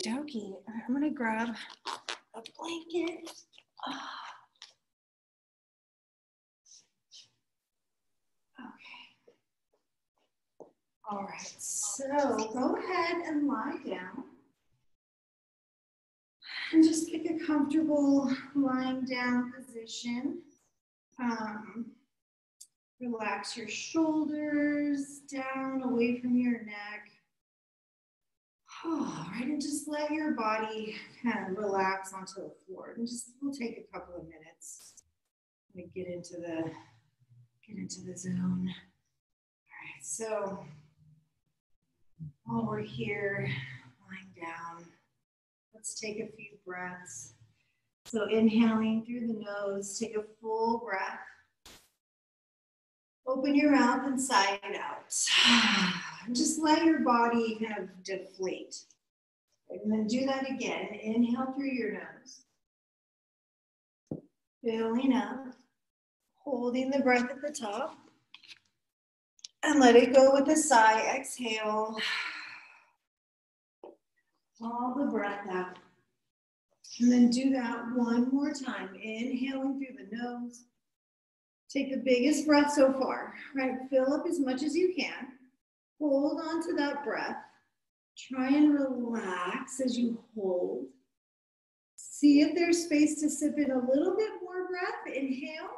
Dokey. I'm gonna grab a blanket. Okay. All right, so go ahead and lie down. And just pick a comfortable lying down position. Relax your shoulders down away from your neck. All right, and just let your body kind of relax onto the floor. And just we'll take a couple of minutes to get into the zone. All right, so while we're here lying down, let's take a few breaths. So inhaling through the nose, take a full breath. Open your mouth and sigh it out. Just let your body kind of deflate. And then do that again. Inhale through your nose. Filling up. Holding the breath at the top. And let it go with a sigh. Exhale. All the breath out. And then do that one more time. Inhaling through the nose. Take the biggest breath so far, right? Fill up as much as you can. Hold on to that breath. Try and relax as you hold. See if there's space to sip in a little bit more breath. Inhale.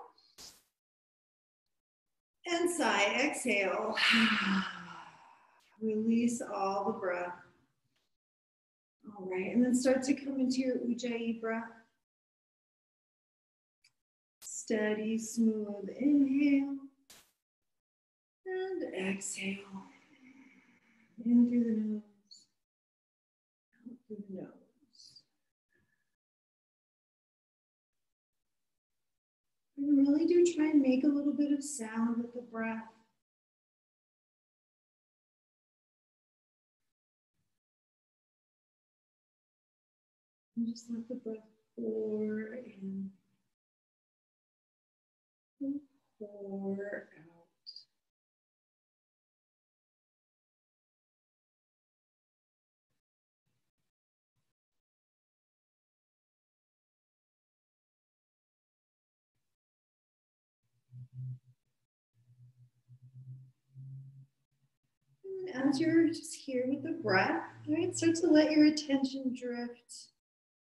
And sigh, exhale. Release all the breath. All right, and then start to come into your Ujjayi breath. Steady, smooth inhale and exhale. In through the nose, out through the nose. And really do try and make a little bit of sound with the breath. And just let the breath pour in. And pour out. And as you're just here with the breath, right, start to let your attention drift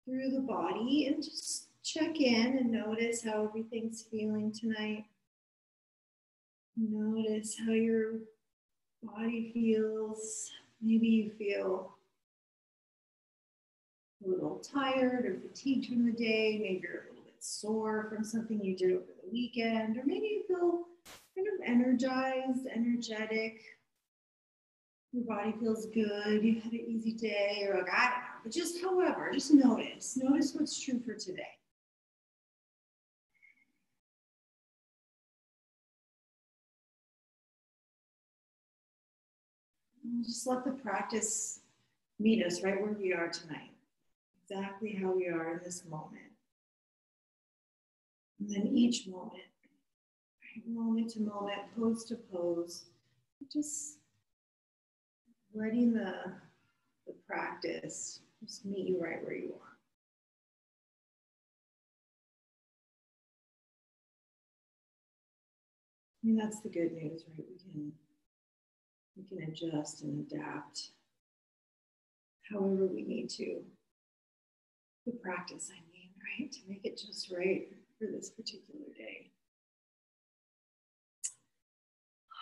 through the body and just check in and notice how everything's feeling tonight. Notice how your body feels. Maybe you feel a little tired or fatigued from the day. Maybe you're a little bit sore from something you did over the weekend. Or maybe you feel kind of energized, energetic. Your body feels good. You had an easy day. You're like, I don't know. But just however, just notice. Notice what's true for today. And just let the practice meet us right where we are tonight. Exactly how we are in this moment. And then each moment, right, moment to moment, pose to pose, just letting the practice just meet you right where you are. I mean, that's the good news, right? We can adjust and adapt however we need to. The practice, I mean, right? To make it just right for this particular day.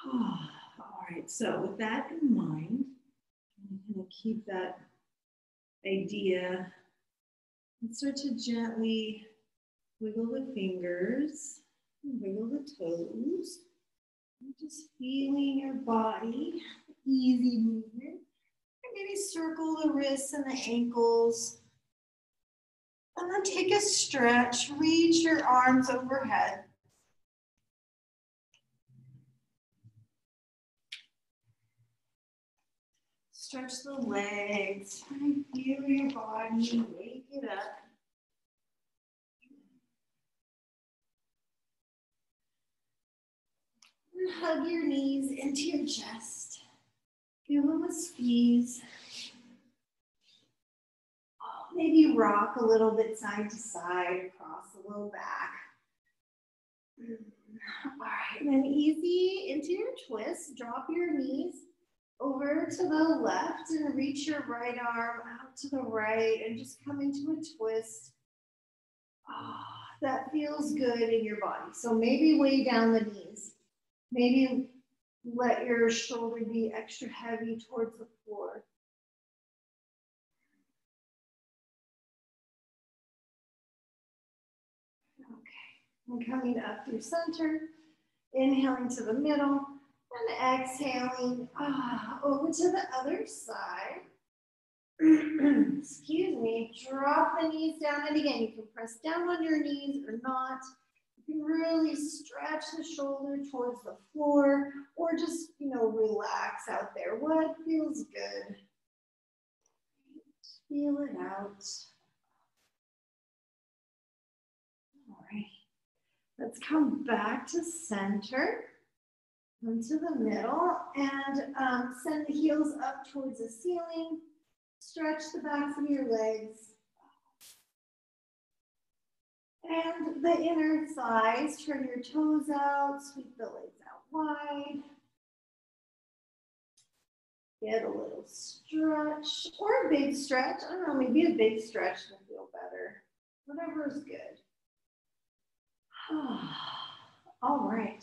All right, so with that in mind, I'm going to keep that idea and start to gently wiggle the fingers, wiggle the toes, and just feeling your body, easy movement. And maybe circle the wrists and the ankles. And then take a stretch, reach your arms overhead. Stretch the legs, feel your body, wake it up. And hug your knees into your chest. Give them a squeeze. Maybe rock a little bit side to side across the low back. All right, and then easy into your twist. Drop your knees over to the left and reach your right arm out to the right and just come into a twist. Oh, that feels good in your body. So maybe weigh down the knees. Maybe let your shoulder be extra heavy towards the floor. Okay, and coming up through center, inhaling to the middle, and exhaling over to the other side. Excuse me, drop the knees down, and again, you can press down on your knees or not. You can really stretch the shoulder towards the floor or just, relax out there. What feels good? Feel it out. All right, let's come back to center. Into the middle and send the heels up towards the ceiling. Stretch the backs of your legs. And the inner thighs, turn your toes out, sweep the legs out wide. Get a little stretch or a big stretch. I don't know, maybe a big stretch will feel better. Whatever is good. All right.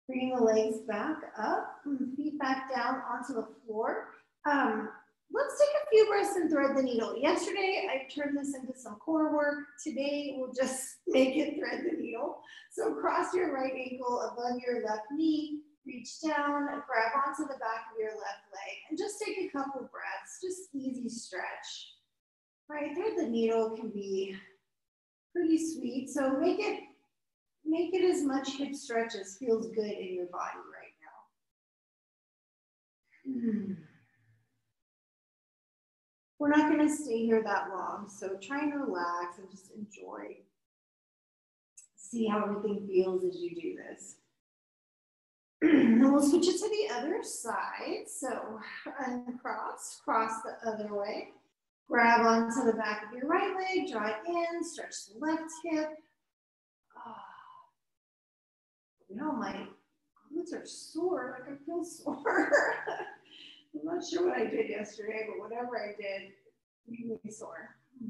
Bringing the legs back up, feet back down onto the floor. Let's take a few breaths and thread the needle. Yesterday, I turned this into some core work. Today, we'll just make it thread the needle. So cross your right ankle above your left knee, reach down, grab onto the back of your left leg, and just take a couple breaths, just easy stretch. Right, thread the needle can be pretty sweet, so make it as much hip stretch as feels good in your body right now. We're not going to stay here that long, so try and relax and just enjoy. See how everything feels as you do this. And we'll switch it to the other side. So uncross, cross the other way. Grab onto the back of your right leg, draw it in, stretch the left hip. My glutes are sore, like I feel sore. I'm not sure what I did yesterday, but whatever I did, made me sore. All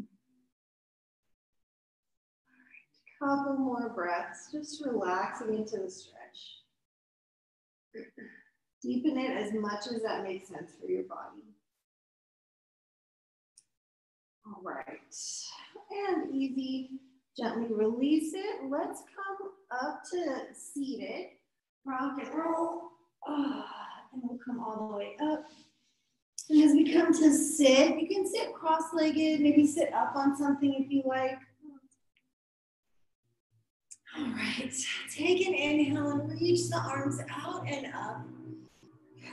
right, couple more breaths, just relaxing into the stretch. Deepen it as much as that makes sense for your body. All right, and easy. Gently release it. Let's come up to seated. Rock and roll. And we'll come all the way up. And as we come to sit, you can sit cross-legged, maybe sit up on something if you like. All right, take an inhale and reach the arms out and up.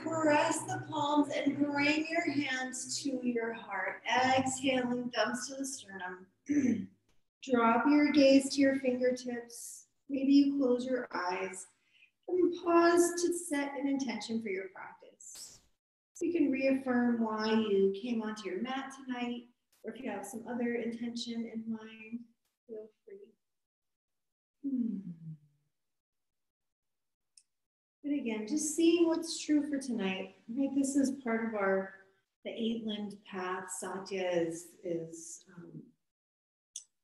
Press the palms and bring your hands to your heart. Exhaling, thumbs to the sternum. Drop your gaze to your fingertips. Maybe you close your eyes and pause to set an intention for your practice. So you can reaffirm why you came onto your mat tonight, or if you have some other intention in mind, feel free. But again, just seeing what's true for tonight. Right? This is part of the 8-limbed path. Satya is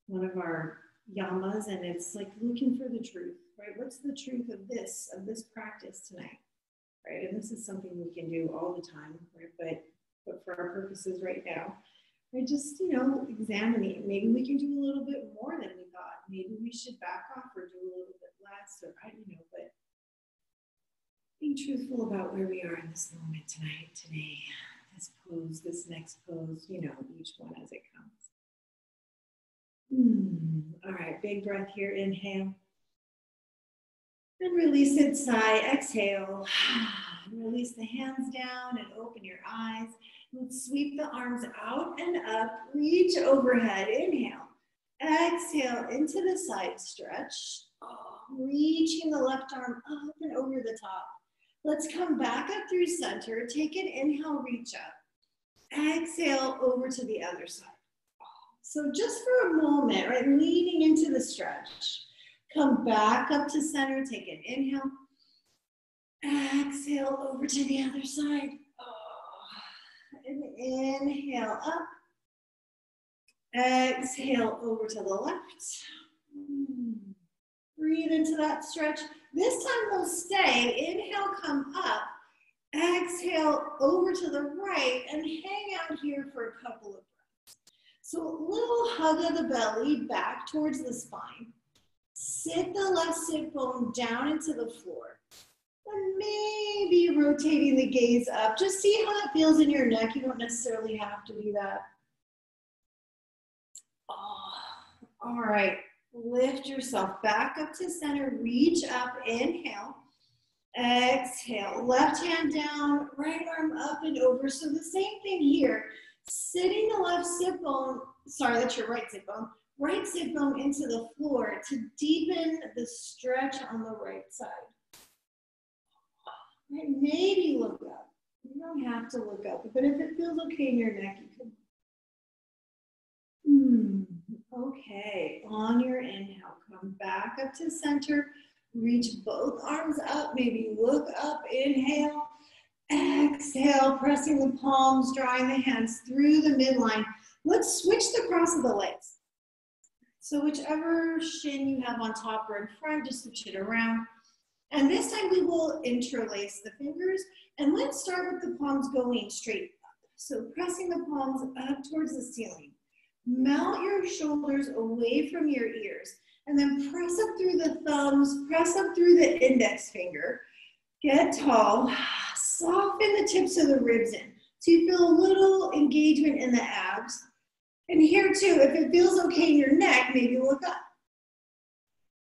one of our yamas, and it's like looking for the truth, right? What's the truth of this practice tonight, right? And this is something we can do all the time, right? But for our purposes right now, right? Just, examining. Maybe we can do a little bit more than we thought. Maybe we should back off or do a little bit less, or I don't know, but being truthful about where we are in this moment tonight, today, this pose, this next pose, each one as it comes. All right, big breath here, inhale. And release it, sigh, exhale. And release the hands down and open your eyes. And sweep the arms out and up, reach overhead, inhale. Exhale into the side stretch. Reaching the left arm up and over the top. Let's come back up through center. Take an inhale, reach up. Exhale over to the other side. So just for a moment, right, leaning into the stretch. Come back up to center, take an inhale. Exhale over to the other side. Oh. And inhale up. Exhale over to the left. Breathe into that stretch. This time we'll stay. Inhale, come up. Exhale over to the right and hang out here for a couple of breaths. So a little hug of the belly back towards the spine. Sit the left sit bone down into the floor. And maybe rotating the gaze up. Just see how that feels in your neck. You don't necessarily have to do that. Oh, all right. Lift yourself back up to center. Reach up. Inhale. Exhale. Left hand down. Right arm up and over. So the same thing here. Sitting the left sit bone. Sorry, that's your right sit bone. Right sit bone into the floor to deepen the stretch on the right side. Right, maybe look up. You don't have to look up, but if it feels okay in your neck, you can. Okay, on your inhale, come back up to center. Reach both arms up, maybe look up, inhale. Exhale, pressing the palms, drawing the hands through the midline. Let's switch the cross of the legs. So whichever shin you have on top or in front, just switch it around. And this time we will interlace the fingers. And let's start with the palms going straight up. So pressing the palms up towards the ceiling. Melt your shoulders away from your ears. And then press up through the thumbs, press up through the index finger. Get tall. Soften the tips of the ribs in. So you feel a little engagement in the abs. And here too, if it feels okay in your neck, maybe look up.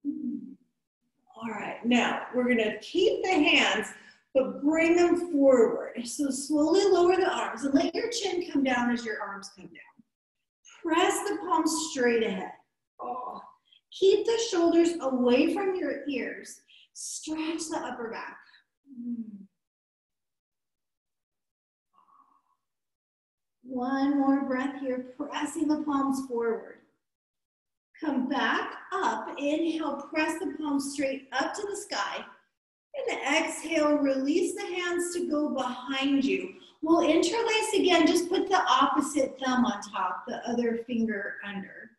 All right, now we're gonna keep the hands, but bring them forward. So slowly lower the arms and let your chin come down as your arms come down. Press the palms straight ahead. Oh. Keep the shoulders away from your ears. Stretch the upper back. One more breath here, pressing the palms forward. Come back up, inhale, press the palms straight up to the sky. And exhale, release the hands to go behind you. We'll interlace again, just put the opposite thumb on top, the other finger under.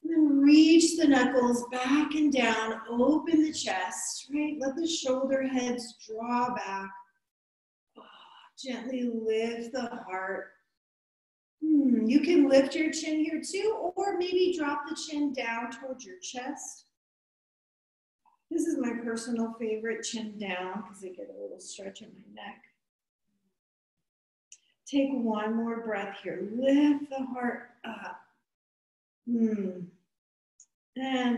And then reach the knuckles back and down, open the chest, right? Let the shoulder heads draw back. Oh, gently lift the heart. You can lift your chin here too, or maybe drop the chin down towards your chest. This is my personal favorite, chin down, because I get a little stretch in my neck. Take one more breath here. Lift the heart up. And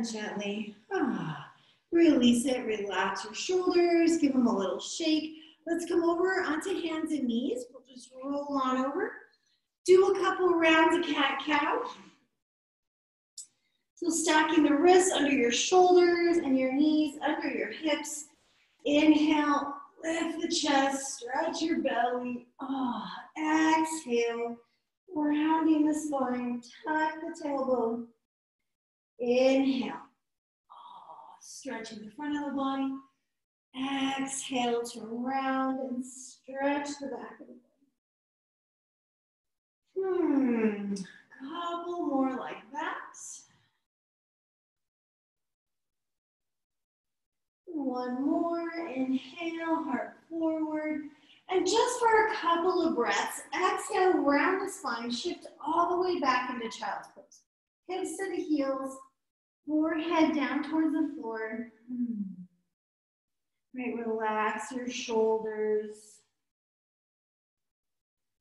gently release it. Relax your shoulders. Give them a little shake. Let's come over onto hands and knees. We'll just roll on over. Do a couple rounds of cat-cow. So stacking the wrists under your shoulders and your knees under your hips. Inhale, lift the chest, stretch your belly. Exhale, rounding the spine, tuck the tailbone. Inhale, stretching the front of the body. Exhale to round and stretch the back of the body. Couple more like that. One more, inhale, heart forward. And just for a couple of breaths, exhale, round the spine, shift all the way back into child's pose. Hips to the heels, forehead down towards the floor. Right, relax your shoulders.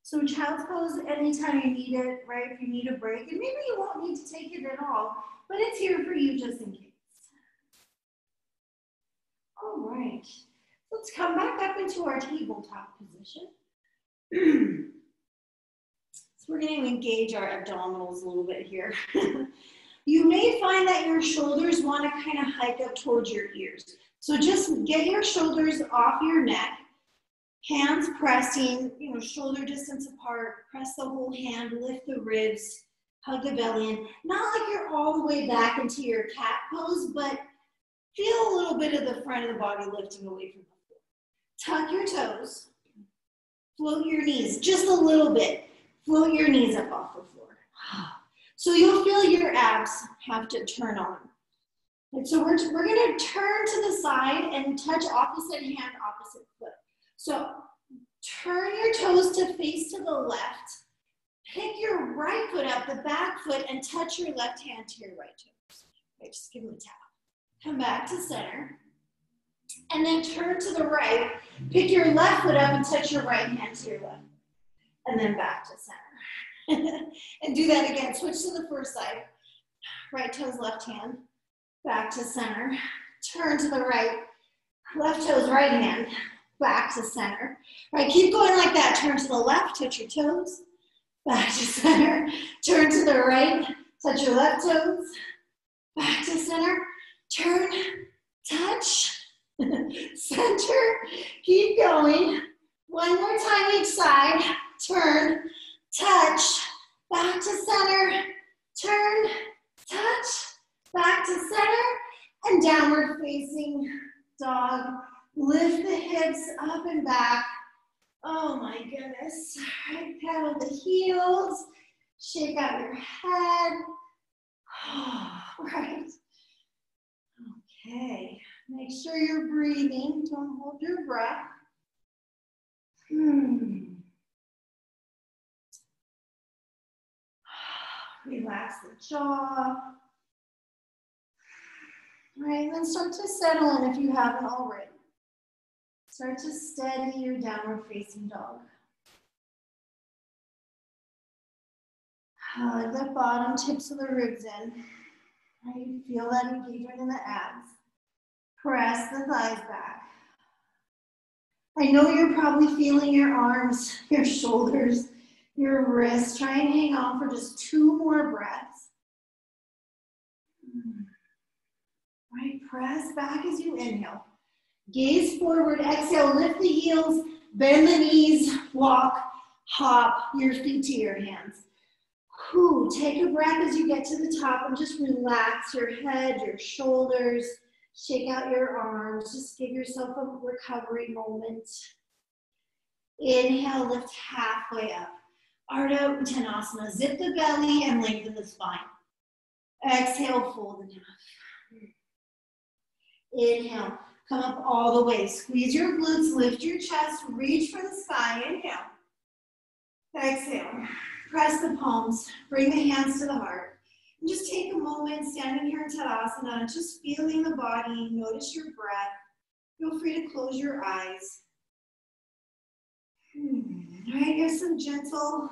So child's pose anytime you need it, right? If you need a break, and maybe you won't need to take it at all, but it's here for you just in case. All right, let's come back up into our tabletop position. So we're going to engage our abdominals a little bit here. You may find that your shoulders want to kind of hike up towards your ears. So just get your shoulders off your neck. Hands pressing, shoulder distance apart. Press the whole hand, lift the ribs. Hug the belly in. Not like you're all the way back into your cat pose, but feel a little bit of the front of the body lifting away from the floor. Tuck your toes. Float your knees just a little bit. Float your knees up off the floor. So you'll feel your abs have to turn on. And so we're going to turn to the side and touch opposite hand, opposite foot. So turn your toes to face to the left. Pick your right foot up, the back foot, and touch your left hand to your right toes. Okay, just give them a tap. Come back to center. And then turn to the right. Pick your left foot up and touch your right hand to your left. And then back to center. And do that again. Switch to the first side. Right toes, left hand. Back to center. Turn to the right. Left toes, right hand. Back to center. All right, keep going like that. Turn to the left, touch your toes. Back to center. Turn to the right, touch your left toes. Back to center. Turn, touch, center. Keep going. One more time each side. Turn, touch, back to center. Turn, touch, back to center. And downward facing dog. Lift the hips up and back. Oh my goodness. All right, paddle the heels. Shake out your head. All right. Okay. Make sure you're breathing. Don't hold your breath. Relax the jaw. All right, and then start to settle in if you haven't already. Start to steady your downward facing dog. Hug the bottom tips of the ribs in. Right, you feel that engagement in the abs. Press the thighs back. I know you're probably feeling your arms, your shoulders, your wrists. Try and hang on for just 2 more breaths. Right, press back as you inhale. Gaze forward, exhale, lift the heels, bend the knees, walk, hop your feet to your hands. Take a breath as you get to the top and just relax your head, your shoulders, shake out your arms, just give yourself a recovery moment. Inhale, lift halfway up. Ardha Uttanasana, zip the belly and lengthen the spine. Exhale, fold in half. Inhale. Come up all the way. Squeeze your glutes, lift your chest, reach for the sky. Inhale. Exhale. Press the palms, bring the hands to the heart. And just take a moment standing here in Tadasana, just feeling the body, notice your breath. Feel free to close your eyes. All right, here's some gentle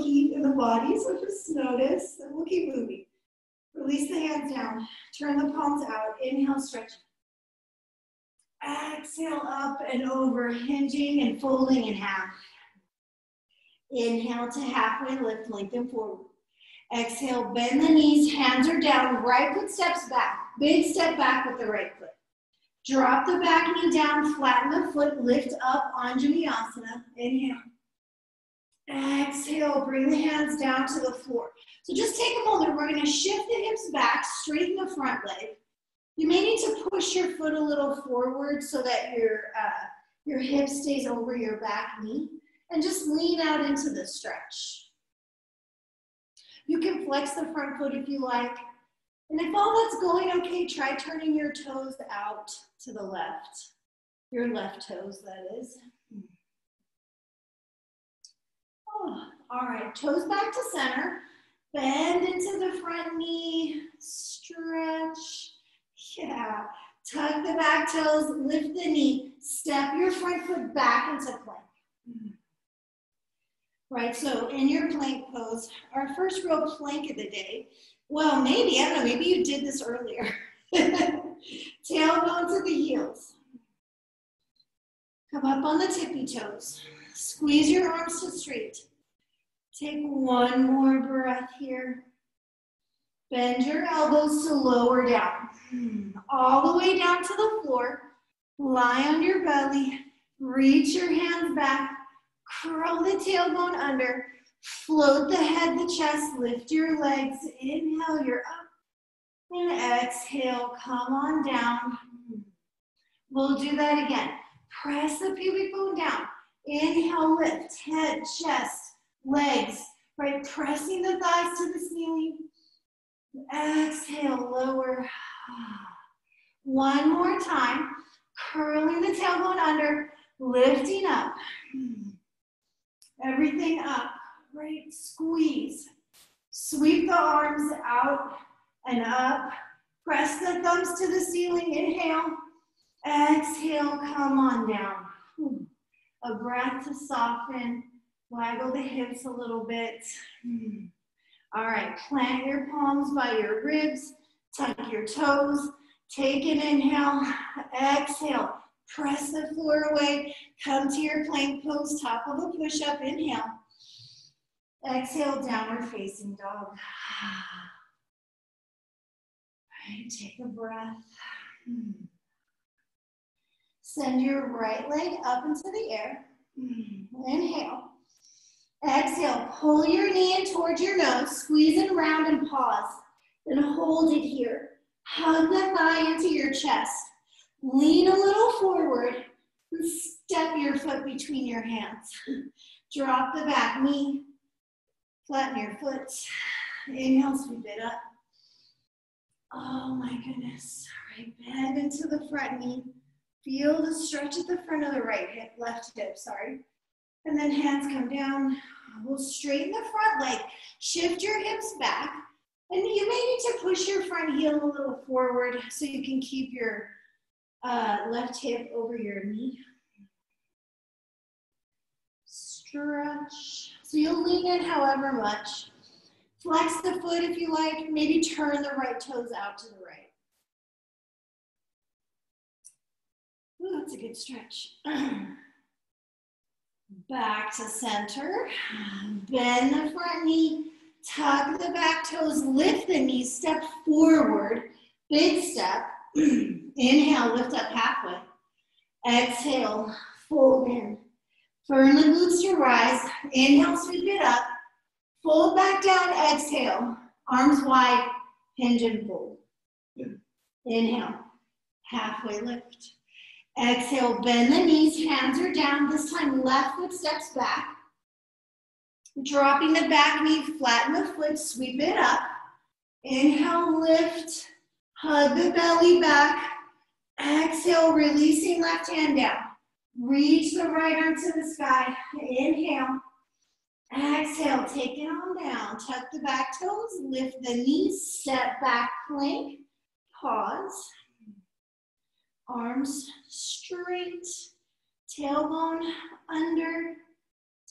heat in the body, so just notice, and we'll keep moving. Release the hands down, turn the palms out, inhale, stretch. Exhale, up and over, hinging and folding in half. Inhale to halfway lift, lengthen forward. Exhale, bend the knees, hands are down, right foot steps back. Big step back with the right foot. Drop the back knee down, flatten the foot, lift up, Anjaneyasana. Inhale. Exhale, bring the hands down to the floor. So just take a moment, we're gonna shift the hips back, straighten the front leg. You may need to push your foot a little forward so that your hip stays over your back knee. And just lean out into the stretch. You can flex the front foot if you like. And if all that's going okay, try turning your toes out to the left. Your left toes, that is. Oh, all right, toes back to center. Bend into the front knee, stretch. Yeah, tuck the back toes, lift the knee, step your front foot back into plank. Right, so in your plank pose, our first real plank of the day, well, maybe, I don't know, maybe you did this earlier. Tailbone to the heels. Come up on the tippy toes. Squeeze your arms to straight. Take one more breath here. Bend your elbows to lower down. All the way down to the floor. Lie on your belly. Reach your hands back. Curl the tailbone under. Float the head, the chest, lift your legs. Inhale, you're up. And exhale, come on down. We'll do that again. Press the pubic bone down. Inhale, lift, head, chest, legs, right? Pressing the thighs to the ceiling. Exhale, lower. One more time. Curling the tailbone under, lifting up. Everything up, right? Squeeze. Sweep the arms out and up. Press the thumbs to the ceiling. Inhale. Exhale, come on down. A breath to soften. Waggle the hips a little bit. All right, plant your palms by your ribs. Tuck your toes. Take an inhale. Exhale. Press the floor away. Come to your plank pose, top of a push-up. Inhale. Exhale, downward facing dog. All right, take a breath. Send your right leg up into the air. Inhale. Exhale, pull your knee in towards your nose. Squeeze it around and pause. Then hold it here. Hug the thigh into your chest. Lean a little forward and step your foot between your hands. Drop the back knee. Flatten your foot. Inhale, sweep it up. Oh my goodness. All right, bend into the front knee. Feel the stretch at the front of the right hip, left hip, sorry. And then hands come down. We'll straighten the front leg. Shift your hips back. And you may need to push your front heel a little forward so you can keep your left hip over your knee. Stretch. So you'll lean in however much. Flex the foot if you like. Maybe turn the right toes out to the right. Ooh, that's a good stretch. Back to center. Bend the front knee. Tuck the back toes. Lift the knees. Step forward. Big step. Inhale, lift up halfway. Exhale, fold in. Firm the glutes to rise. Inhale, sweep it up. Fold back down, exhale. Arms wide, hinge and fold. Inhale, halfway lift. Exhale, bend the knees, hands are down. This time, left foot steps back. Dropping the back knee, flatten the foot, sweep it up. Inhale, lift. Hug the belly back. Exhale, releasing left hand down. Reach the right arm to the sky. Inhale. Exhale, take it on down. Tuck the back toes, lift the knees, step back plank. Pause. Arms straight. Tailbone under.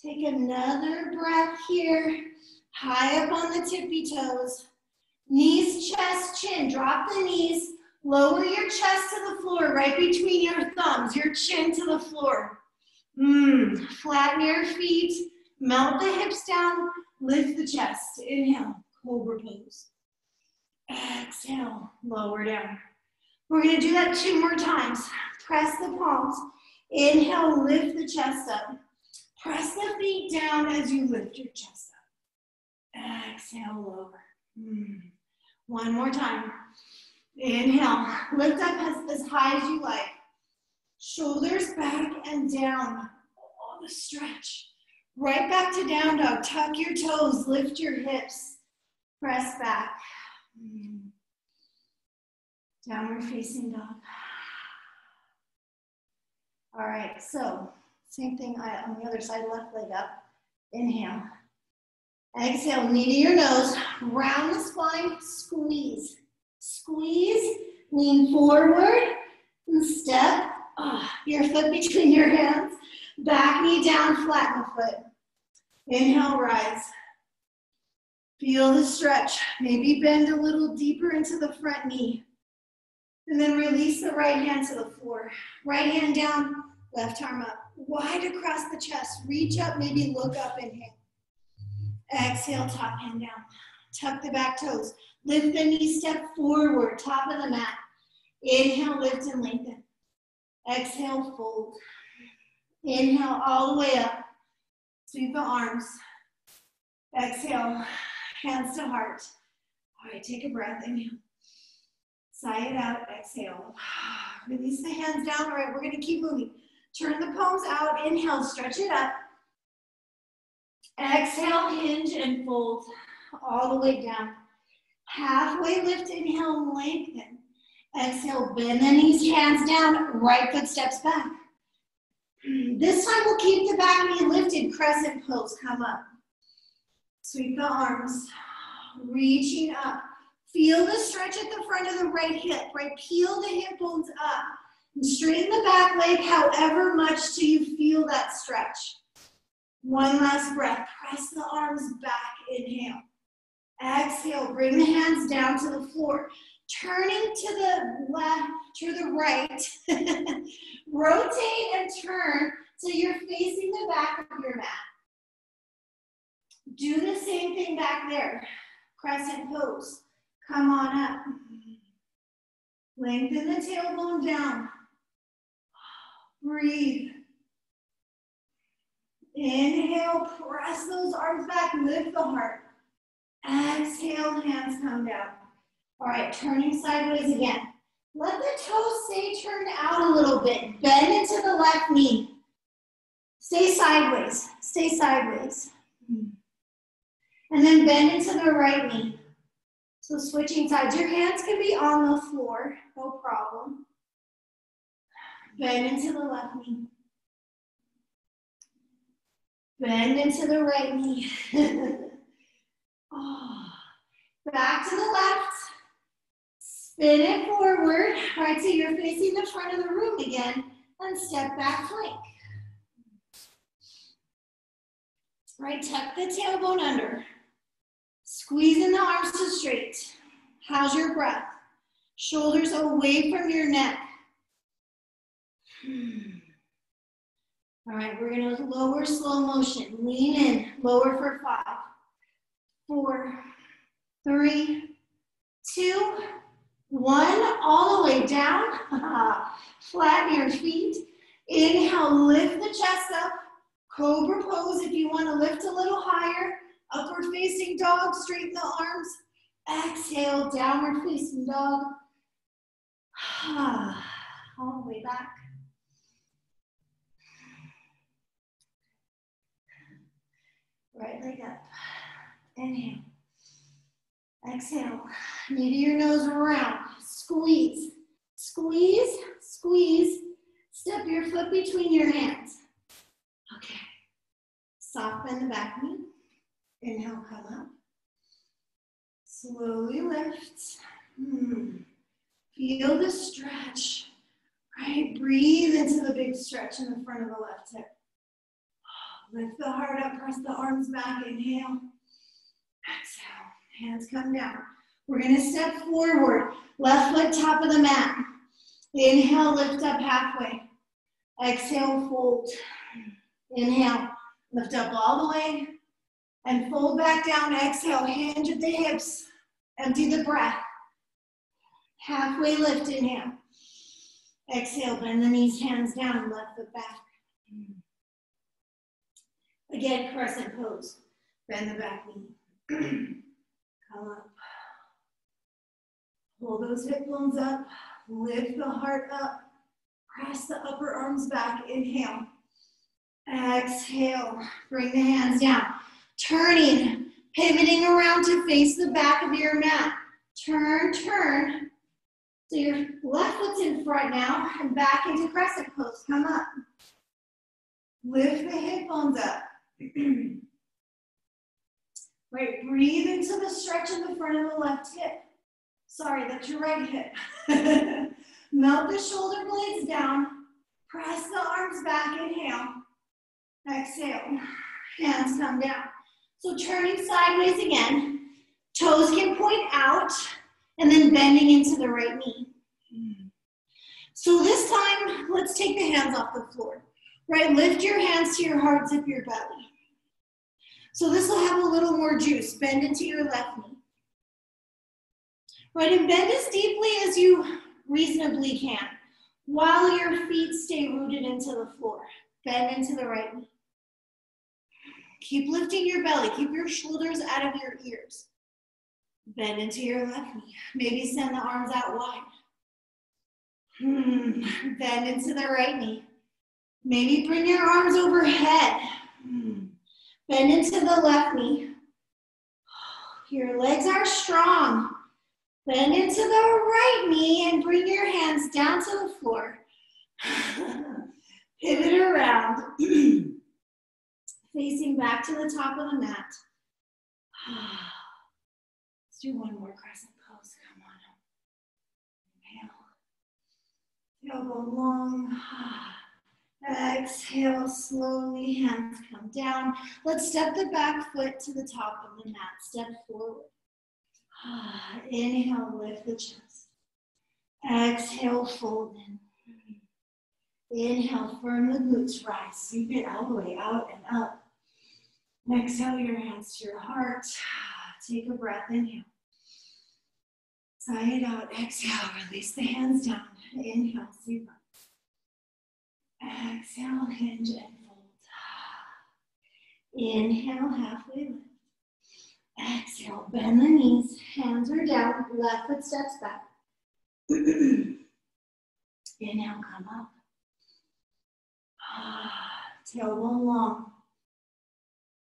Take another breath here. High up on the tippy toes. Knees, chest, chin. Drop the knees. Lower your chest to the floor, right between your thumbs, your chin to the floor. Flatten your feet. Melt the hips down. Lift the chest. Inhale, cobra pose. Exhale, lower down. We're going to do that 2 more times. Press the palms. Inhale, lift the chest up. Press the feet down as you lift your chest up. Exhale, lower. One more time. Inhale, lift up as high as you like. Shoulders back and down. Oh, the stretch. Right back to down dog. Tuck your toes, lift your hips. Press back. Downward facing dog. All right, so same thing on the other side, left leg up. Inhale. Exhale, knee to your nose. Round the spine, squeeze. Squeeze, lean forward, and step. Your foot between your hands. Back knee down, flatten the foot. Inhale, rise. Feel the stretch. Maybe bend a little deeper into the front knee. And then release the right hand to the floor. Right hand down, left arm up. Wide across the chest. Reach up, maybe look up, inhale. Exhale, top hand down. Tuck the back toes. Lift the knee, step forward, top of the mat. Inhale, lift and lengthen. Exhale, fold. Inhale all the way up. Sweep the arms. Exhale, hands to heart. All right, take a breath, inhale. Sigh it out, exhale. Release the hands down. All right, we're gonna keep moving. Turn the palms out, inhale, stretch it up. Exhale, hinge and fold all the way down. Halfway lift, inhale, lengthen. Exhale, bend the knees, hands down, right foot steps back. This time we'll keep the back knee lifted, crescent pose, come up. Sweep the arms, reaching up. Feel the stretch at the front of the right hip, right? Peel the hip bones up and straighten the back leg however much till you feel that stretch. One last breath, press the arms back, inhale. Exhale, bring the hands down to the floor. Turning to the left, to the right. Rotate and turn so you're facing the back of your mat. Do the same thing back there. Crescent pose. Come on up. Lengthen the tailbone down. Breathe. Inhale, press those arms back, lift the heart. Exhale, hands come down. All right, turning sideways again. Let the toes stay turned out a little bit. Bend into the left knee. Stay sideways, stay sideways. And then bend into the right knee. So switching sides. Your hands can be on the floor, no problem. Bend into the left knee. Bend into the right knee. Oh. Back to the left. Spin it forward. All right, so you're facing the front of the room again. And step back plank. Right, tuck the tailbone under. Squeezing the arms to straight. How's your breath? Shoulders away from your neck. All right, we're gonna lower slow motion. Lean in, lower for 5, 4, 3, 2, 1. All the way down. Flatten your feet. Inhale, lift the chest up. Cobra pose if you want to lift a little higher. Upward facing dog, straighten the arms. Exhale, downward facing dog. All the way back. Right leg up. Inhale. Exhale. Knee to your nose around. Squeeze. Squeeze. Squeeze. Step your foot between your hands. Okay. Soft bend the back knee. Inhale, come up. Slowly lift. Feel the stretch. Right? Breathe into the big stretch in the front of the left hip. Lift the heart up, press the arms back. Inhale. Exhale. Hands come down. We're going to step forward. Left foot top of the mat. Inhale, lift up halfway. Exhale, fold. Inhale, lift up all the way. And fold back down. Exhale, hinge at the hips. Empty the breath. Halfway lift, inhale. Exhale, bend the knees, hands down, left foot back. Again, crescent pose. Bend the back knee. Come up. Pull those hip bones up. Lift the heart up. Press the upper arms back. Inhale. Exhale. Bring the hands down. Turning. Pivoting around to face the back of your mat. Turn, turn. So your left foot's in front now and back into crescent pose. Come up. Lift the hip bones up. Right, breathe into the stretch in the front of the left hip. Sorry, that's your right hip. Melt the shoulder blades down. Press the arms back. Inhale. Exhale. Hands come down. So turning sideways again. Toes can point out and then bending into the right knee. So this time, let's take the hands off the floor. Right, lift your hands to your heart, zip your belly. So this will have a little more juice. Bend into your left knee. Right, and bend as deeply as you reasonably can while your feet stay rooted into the floor. Bend into the right knee. Keep lifting your belly. Keep your shoulders out of your ears. Bend into your left knee. Maybe send the arms out wide. Bend into the right knee. Maybe bring your arms overhead. Bend into the left knee. Your legs are strong. Bend into the right knee and bring your hands down to the floor. Pivot around. Facing back to the top of the mat. Let's do one more crescent pose. Come on. Inhale. Elbow long. Exhale, slowly, hands come down. Let's step the back foot to the top of the mat. Step forward. Inhale, lift the chest. Exhale, fold in. Inhale, firm the glutes, rise. Sweep it all the way out and up. Exhale, your hands to your heart. Take a breath, inhale. Sigh it out, exhale, release the hands down. Inhale, sweep up. Exhale, hinge and fold. Inhale, halfway lift. Exhale, bend the knees, hands are down, left foot steps back. Inhale, come up. Tailbone long.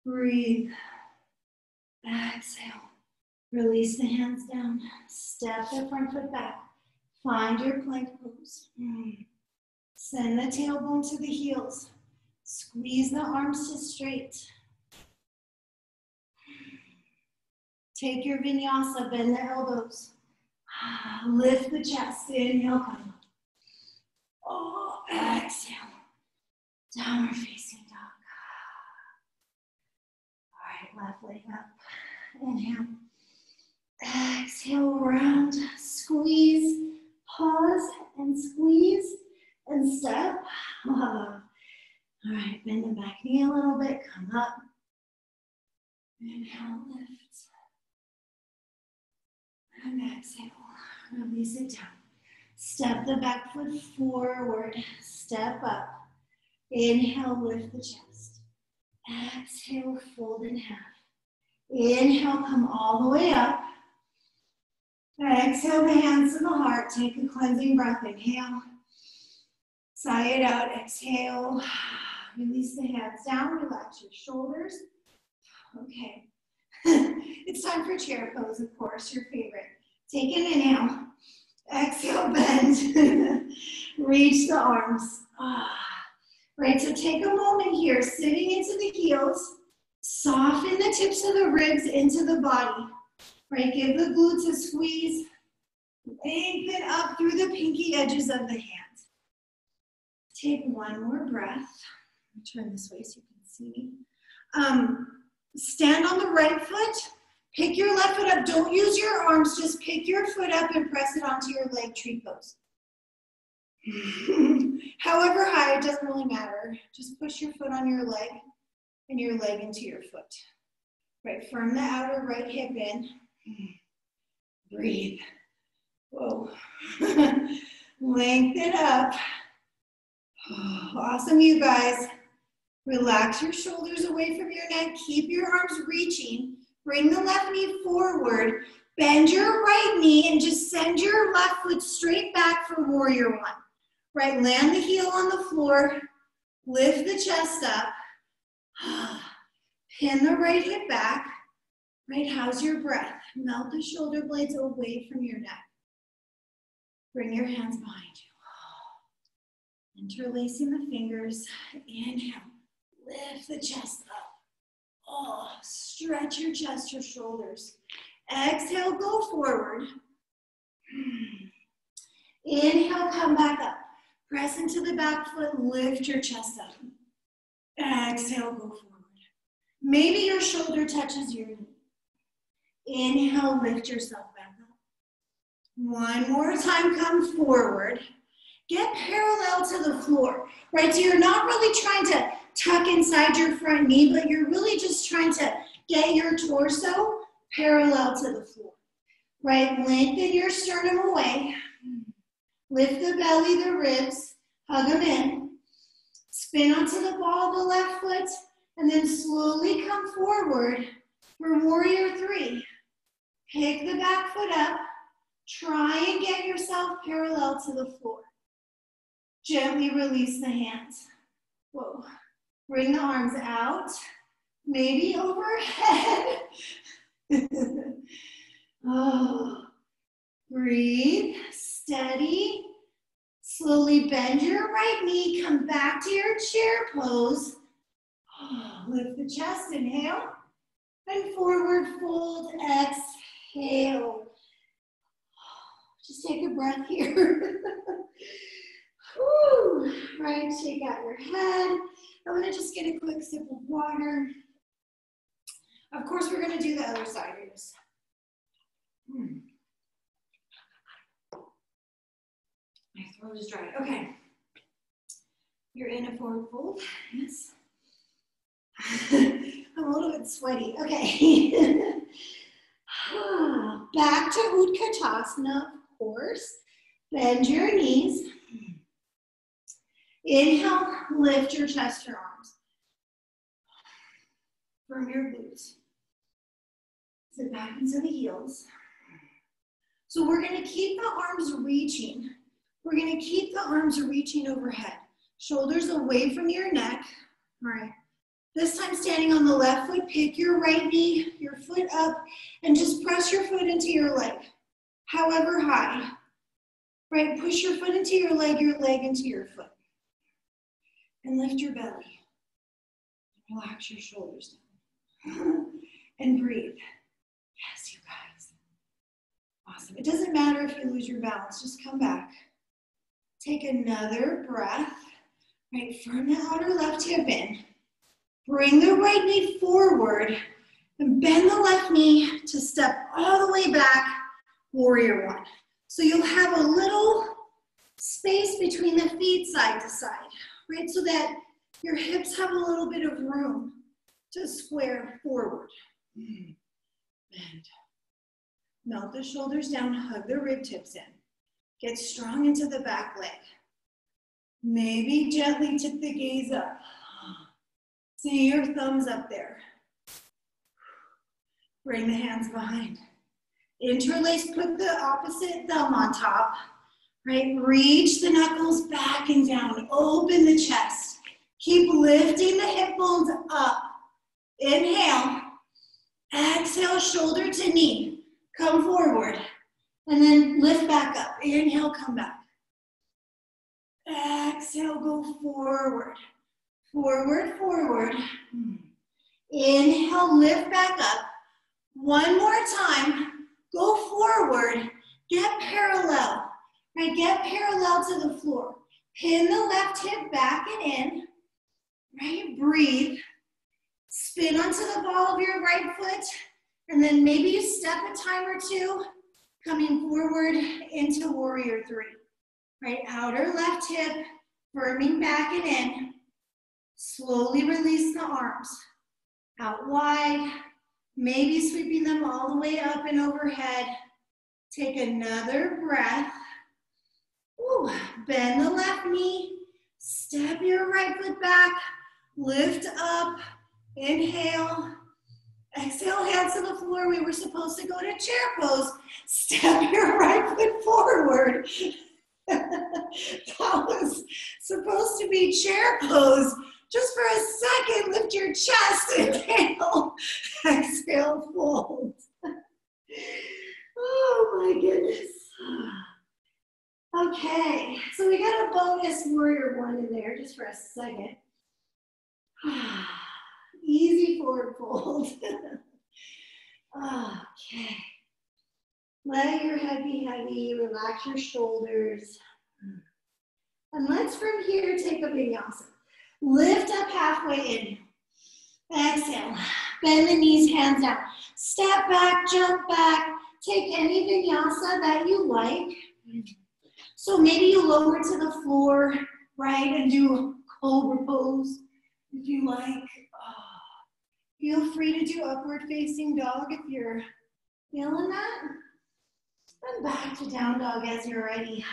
Breathe. Exhale. Release the hands down. Step the front foot back. Find your plank pose. Send the tailbone to the heels. Squeeze the arms to straight. Take your vinyasa, bend the elbows. Lift the chest, inhale, come up. Oh, exhale. Downward facing dog. All right, left leg up. Inhale. Exhale, round. Squeeze. Pause and squeeze and step. All right, bend the back knee a little bit. Come up. Inhale, lift. And exhale. Release it down. Step the back foot forward. Step up. Inhale, lift the chest. Exhale, fold in half. Inhale, come all the way up. Exhale, the hands to the heart. Take a cleansing breath. Inhale. Sigh it out. Exhale. Release the hands down. Relax your shoulders. Okay. It's time for chair pose, of course, your favorite. Take an inhale. Exhale, bend. Reach the arms. Right, so take a moment here, sitting into the heels. Soften the tips of the ribs into the body. Right, give the glutes a squeeze. Lengthen up through the pinky edges of the hands. Take one more breath. Turn this way so you can see me. Stand on the right foot. Pick your left foot up. Don't use your arms. Just pick your foot up and press it onto your leg, tree pose. However high, it doesn't really matter. Just push your foot on your leg and your leg into your foot. Right, firm the outer right hip in. Breathe. Whoa. Lengthen up. Awesome, you guys. Relax your shoulders away from your neck. Keep your arms reaching. Bring the left knee forward. Bend your right knee and just send your left foot straight back for warrior one. Right, land the heel on the floor. Lift the chest up. Pin the right hip back. Right, how's your breath? Melt the shoulder blades away from your neck. Bring your hands behind you. Interlacing the fingers. Inhale. Lift the chest up. Oh, stretch your chest, your shoulders. Exhale, go forward. Inhale, come back up. Press into the back foot, lift your chest up. Exhale, go forward. Maybe your shoulder touches your knee. Inhale, lift yourself back up. One more time, come forward. Get parallel to the floor, right? So you're not really trying to tuck inside your front knee, but you're really just trying to get your torso parallel to the floor, right? Lengthen your sternum away. Lift the belly, the ribs, hug them in. Spin onto the ball of the left foot. And then slowly come forward for warrior three. Pick the back foot up. Try and get yourself parallel to the floor. Gently release the hands. Whoa. Bring the arms out. Maybe overhead. Oh. Breathe. Steady. Slowly bend your right knee. Come back to your chair pose. Oh. Lift the chest. Inhale. And forward fold. Exhale. Just take a breath here. Whew. Right, shake out your head. I want to just get a quick sip of water. Of course, we're going to do the other side. My throat is dry. Okay. You're in a forward fold. Yes. I'm a little bit sweaty. Okay. Back to Utkatasana, of course. Bend your knees. Inhale, lift your chest, your arms. Firm your glutes. Sit back into the heels. So we're going to keep the arms reaching. We're going to keep the arms reaching overhead. Shoulders away from your neck. All right. This time standing on the left foot, pick your right knee, your foot up, and just press your foot into your leg, however high. Right, push your foot into your leg into your foot. And lift your belly. Relax your shoulders down. And breathe. Yes, you guys. Awesome. It doesn't matter if you lose your balance, just come back. Take another breath. Right, firm the outer left hip in. Bring the right knee forward and bend the left knee to step all the way back, warrior one. So you'll have a little space between the feet side to side, right? So that your hips have a little bit of room to square forward. Bend. Melt the shoulders down, hug the rib tips in. Get strong into the back leg. Maybe gently tip the gaze up. See your thumbs up there. Bring the hands behind. Interlace, put the opposite thumb on top. Right? Reach the knuckles back and down. Open the chest. Keep lifting the hip bones up. Inhale. Exhale, shoulder to knee. Come forward. And then lift back up. Inhale, come back. Exhale, go forward. Forward, forward. Inhale, lift back up. One more time. Go forward. Get parallel. Right? Get parallel to the floor. Pin the left hip back and in. Right? Breathe. Spin onto the ball of your right foot. And then maybe you step a time or two. Coming forward into warrior three. Right? Outer left hip. Firming back and in. Slowly release the arms. Out wide. Maybe sweeping them all the way up and overhead. Take another breath. Ooh, bend the left knee. Step your right foot back. Lift up. Inhale. Exhale, hands to the floor. We were supposed to go to chair pose. Step your right foot forward. That was supposed to be chair pose. Just for a second, lift your chest. Inhale. Exhale, fold. Oh my goodness. Okay, so we got a bonus warrior one in there just for a second. Easy forward fold. Okay. Let your head be heavy, relax your shoulders. And let's from here take a vinyasa. Lift up halfway in. Exhale. Bend the knees, hands down. Step back, jump back. Take any vinyasa that you like. So maybe you lower to the floor, right, and do cobra pose if you like. Feel free to do upward facing dog if you're feeling that. And back to down dog as you're ready.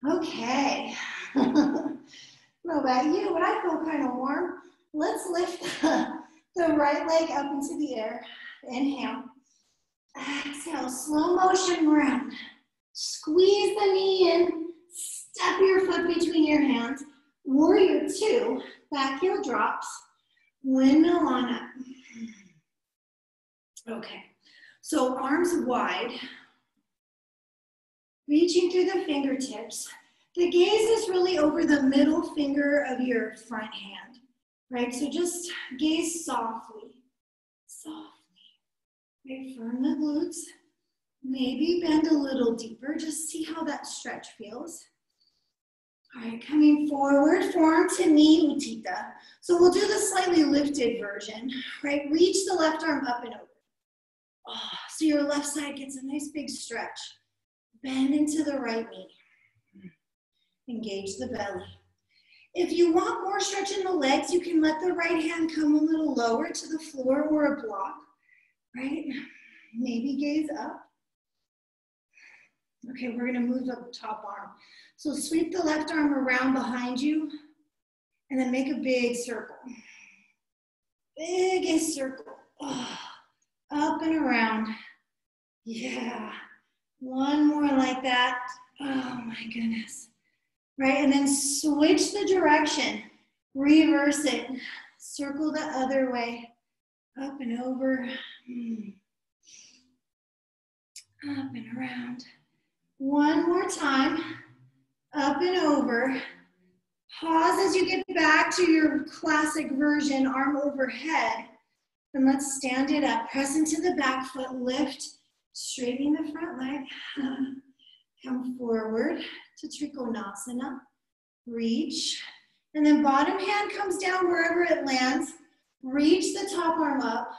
Okay. I don't know about you, but I feel kind of warm. Let's lift the right leg up into the air. Inhale. Exhale, slow motion round. Squeeze the knee in. Step your foot between your hands. Warrior two. Back heel drops. Windmill on up. Okay. So arms wide. Reaching through the fingertips. The gaze is really over the middle finger of your front hand, right? So just gaze softly, softly. Right, firm the glutes. Maybe bend a little deeper. Just see how that stretch feels. All right, coming forward, forearm to knee, Utthita. So we'll do the slightly lifted version, right? Reach the left arm up and over. Oh, so your left side gets a nice big stretch. Bend into the right knee. Engage the belly. If you want more stretch in the legs, you can let the right hand come a little lower to the floor or a block, right? Maybe gaze up. Okay, we're gonna move up the top arm. So sweep the left arm around behind you and then make a big circle. Biggest circle. Oh, up and around. Yeah. One more like that. Oh my goodness. Right, and then switch the direction. Reverse it. Circle the other way. Up and over. Up and around. One more time. Up and over. Pause as you get back to your classic version, arm overhead. And let's stand it up. Press into the back foot, lift, straightening the front leg. Come forward to Trikonasana. Reach. And then bottom hand comes down wherever it lands. Reach the top arm up.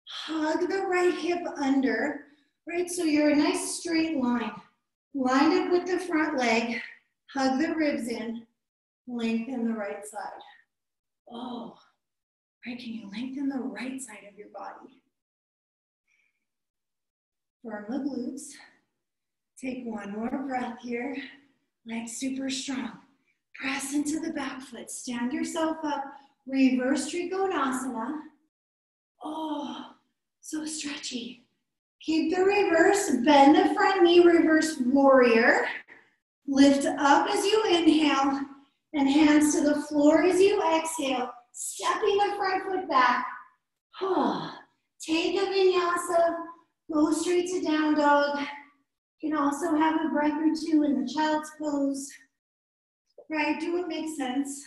Hug the right hip under. Right, so you're a nice straight line. Line up with the front leg. Hug the ribs in. Lengthen the right side. Oh, right, can you lengthen the right side of your body? Firm the glutes. Take one more breath here. Legs super strong. Press into the back foot. Stand yourself up. Reverse Trikonasana. Oh, so stretchy. Keep the reverse. Bend the front knee. Reverse warrior. Lift up as you inhale. And hands to the floor as you exhale. Stepping the front foot back. Oh, take a vinyasa. Go straight to down dog. You can also have a breath or two in the child's pose. Right, do what makes sense.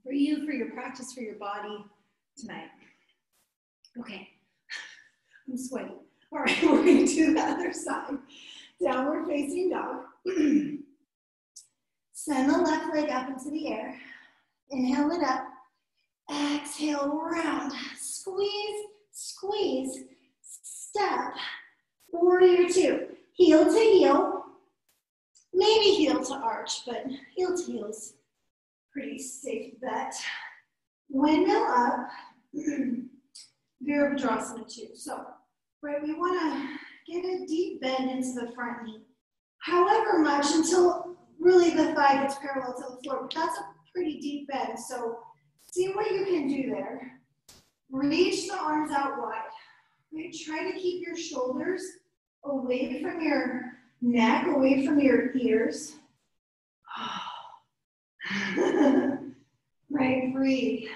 For you, for your practice, for your body tonight. Okay, I'm sweating. All right, we're gonna do the other side. Downward facing dog. Send the left leg up into the air. Inhale it up. Exhale, round. Squeeze, squeeze, step. Warrior two. Heel to heel. Maybe heel to arch, but heel to heel's pretty safe bet. Windmill up. Virabhadrasana two. So, right, we want to get a deep bend into the front knee. However much until really the thigh gets parallel to the floor. But that's a pretty deep bend. So see what you can do there. Reach the arms out wide. Right? Try to keep your shoulders away from your neck, away from your ears. Right, breathe.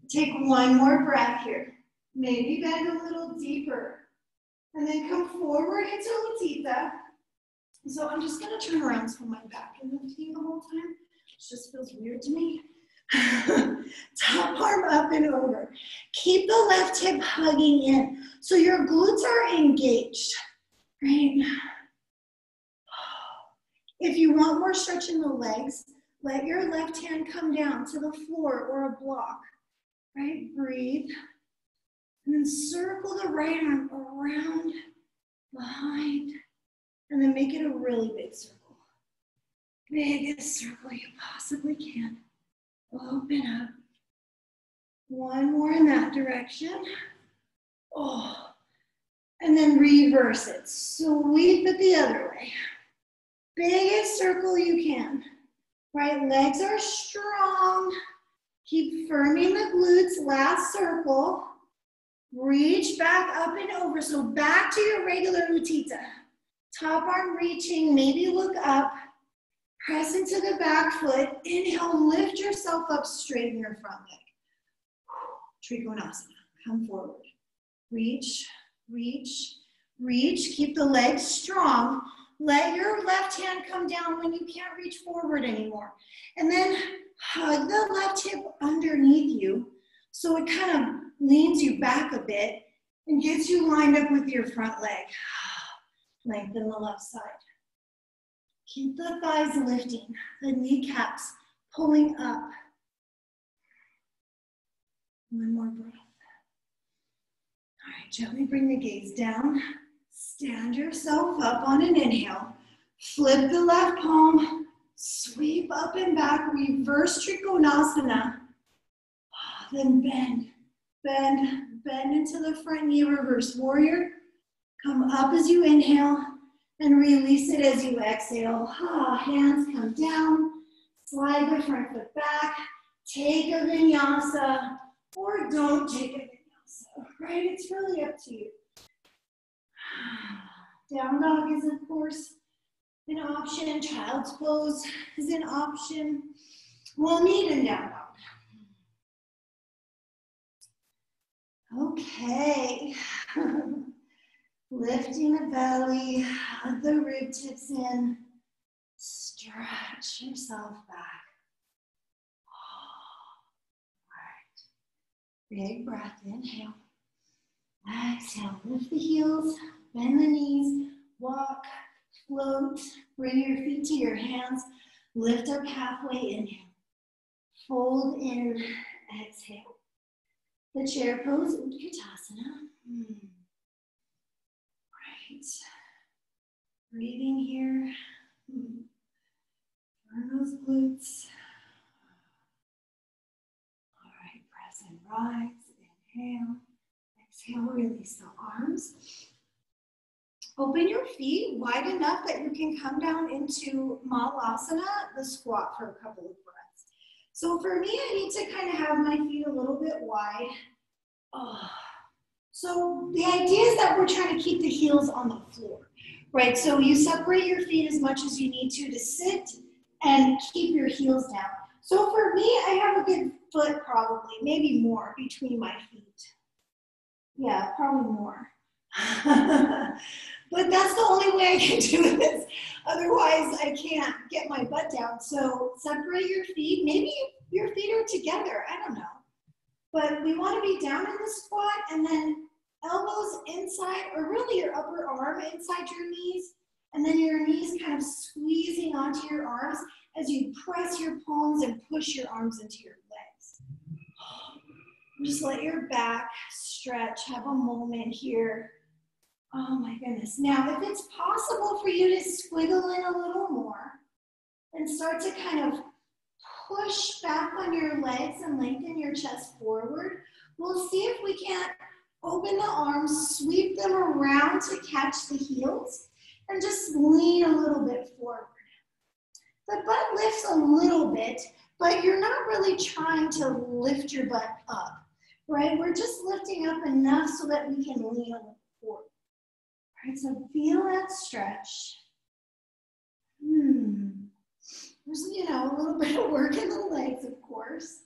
Take one more breath here. Maybe bend a little deeper. And then come forward into Utthita. So I'm just gonna turn around so my back isn't empty the whole time. It just feels weird to me. Top arm up and over. Keep the left hip hugging in. So your glutes are engaged, right? If you want more stretch in the legs, let your left hand come down to the floor or a block, right? Breathe. And then circle the right arm around, behind, and then make it a really big circle. Biggest circle you possibly can. Open up. One more in that direction. Oh, and then reverse it. Sweep it the other way. biggest circle you can. Right, legs are strong. Keep firming the glutes, last circle. Reach back up and over, so back to your regular utthita. Top arm reaching, maybe look up. Press into the back foot. Inhale, lift yourself up, straighten your front leg. Trikonasana, come forward. Reach, reach, reach. Keep the legs strong. Let your left hand come down when you can't reach forward anymore. And then hug the left hip underneath you so it kind of leans you back a bit and gets you lined up with your front leg. Lengthen the left side. Keep the thighs lifting, the kneecaps pulling up. One more breath. All right, gently bring the gaze down. Stand yourself up on an inhale. Flip the left palm. Sweep up and back. Reverse Trikonasana. Then bend, bend, bend into the front knee. Reverse warrior. Come up as you inhale and release it as you exhale. Hands come down. Slide the front foot back. Take a vinyasa or don't take a vinyasa. Right? It's really up to you. Down dog is, of course, an option. Child's pose is an option. We'll meet in down dog. Okay. Lifting the belly, hug the rib tips in. Stretch yourself back. All right. Big breath, inhale. Exhale, lift the heels, bend the knees, walk, float, bring your feet to your hands, lift up halfway, inhale. Fold in, exhale. The chair pose, Utkatasana. Right. Breathing here. Burn those glutes. All right, press and rise, inhale. Exhale, release the arms. Open your feet wide enough that you can come down into Malasana, the squat, for a couple of breaths. So for me, I need to kind of have my feet a little bit wide. So the idea is that we're trying to keep the heels on the floor, right? So you separate your feet as much as you need to sit and keep your heels down. So for me, I have a good foot probably, maybe more between my feet. Yeah, probably more. But that's the only way I can do this. Otherwise, I can't get my butt down. So separate your feet. Maybe your feet are together. I don't know. But we want to be down in the squat and then elbows inside, or really your upper arm inside your knees. And then your knees kind of squeezing onto your arms as you press your palms and push your arms into your legs. Just let your back stretch. Have a moment here. Oh my goodness. Now, if it's possible for you to squiggle in a little more and start to kind of push back on your legs and lengthen your chest forward, we'll see if we can't open the arms, sweep them around to catch the heels, and just lean a little bit forward. The butt lifts a little bit, but you're not really trying to lift your butt up, right? We're just lifting up enough so that we can lean a little forward. All right, so feel that stretch. There's, a little bit of work in the legs, of course.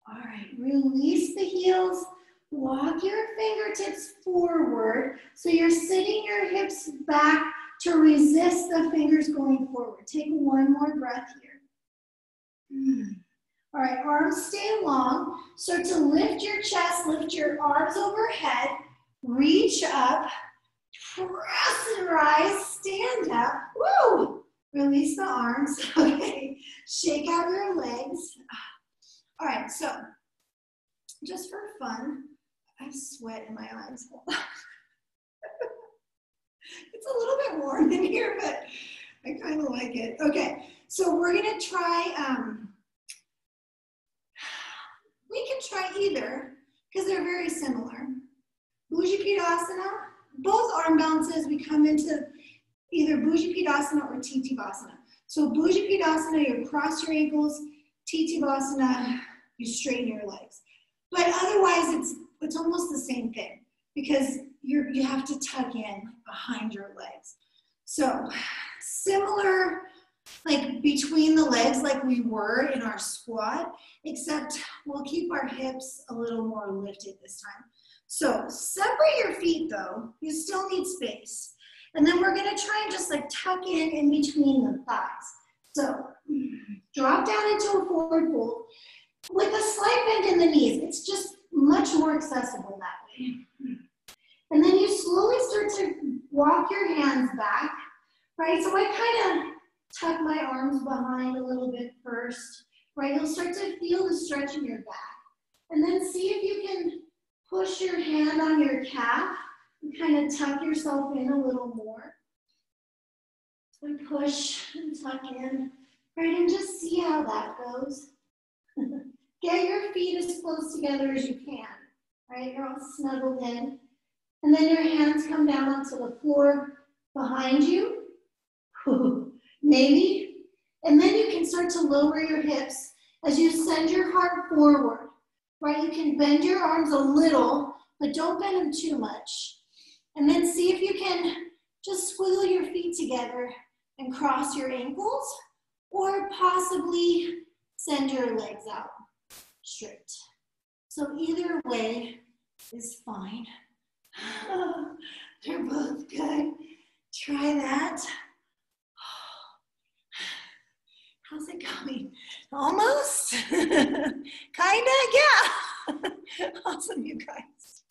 All right, release the heels. Walk your fingertips forward. So you're sitting your hips back to resist the fingers going forward. Take one more breath here. All right, arms stay long. Start to lift your chest, lift your arms overhead, reach up, press and rise, stand up. Woo! Release the arms. Okay, shake out your legs. All right, so just for fun, I have sweat in my eyes. It's a little bit warm in here, but I kind of like it. Okay, so we're gonna try, we can try either, because they're very similar. Bhujapidasana, both arm bounces. We come into either Bhujangasana or Titivasana. So Bhujangasana, you cross your ankles. Titivasana, you straighten your legs. But otherwise, it's almost the same thing because you have to tuck in behind your legs. So similar, like between the legs like we were in our squat, except we'll keep our hips a little more lifted this time. So separate your feet though, you still need space. And then we're gonna try and just like tuck in between the thighs. So drop down into a forward fold with a slight bend in the knees. It's just much more accessible that way. And then you slowly start to walk your hands back, right? So I kind of tuck my arms behind a little bit first, right? You'll start to feel the stretch in your back. And then see if you can push your hand on your calf and kind of tuck yourself in a little more. And push and tuck in, right? And just see how that goes. Get your feet as close together as you can, right? You're all snuggled in. And then your hands come down onto the floor behind you. Maybe. And then you can start to lower your hips as you send your heart forward, right? You can bend your arms a little, but don't bend them too much. And then see if you can just squiggle your feet together and cross your ankles, or possibly send your legs out straight. So either way is fine. Oh, they're both good. Try that. How's it going? Almost? Kinda? Yeah. Awesome, you guys.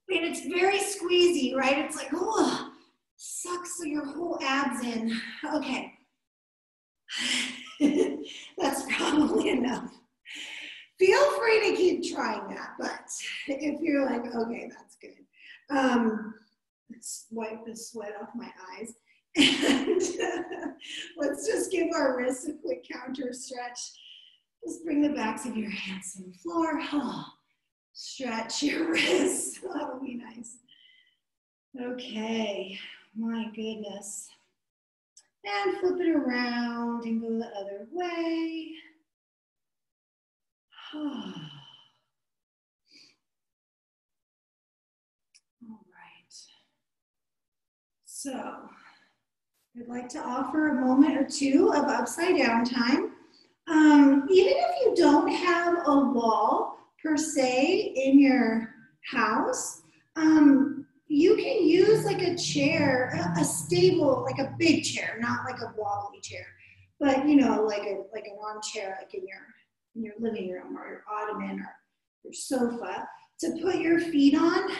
And it's very squeezy, right? It's like, oh, sucks your whole abs in. Okay. That's probably enough. Feel free to keep trying that, but if you're like, okay, that's good. Let's wipe the sweat off my eyes. And let's just give our wrists a quick counter stretch. Just bring the backs of your hands to the floor. Oh, stretch your wrists. That would be nice. Okay, my goodness. And flip it around and go the other way. All right. So, I'd like to offer a moment or two of upside down time. Even if you don't have a wall per se in your house, you can use like a chair, a stable, like a big chair, not like a wobbly chair, but you know, like an armchair, like in your living room or your ottoman or your sofa to put your feet on.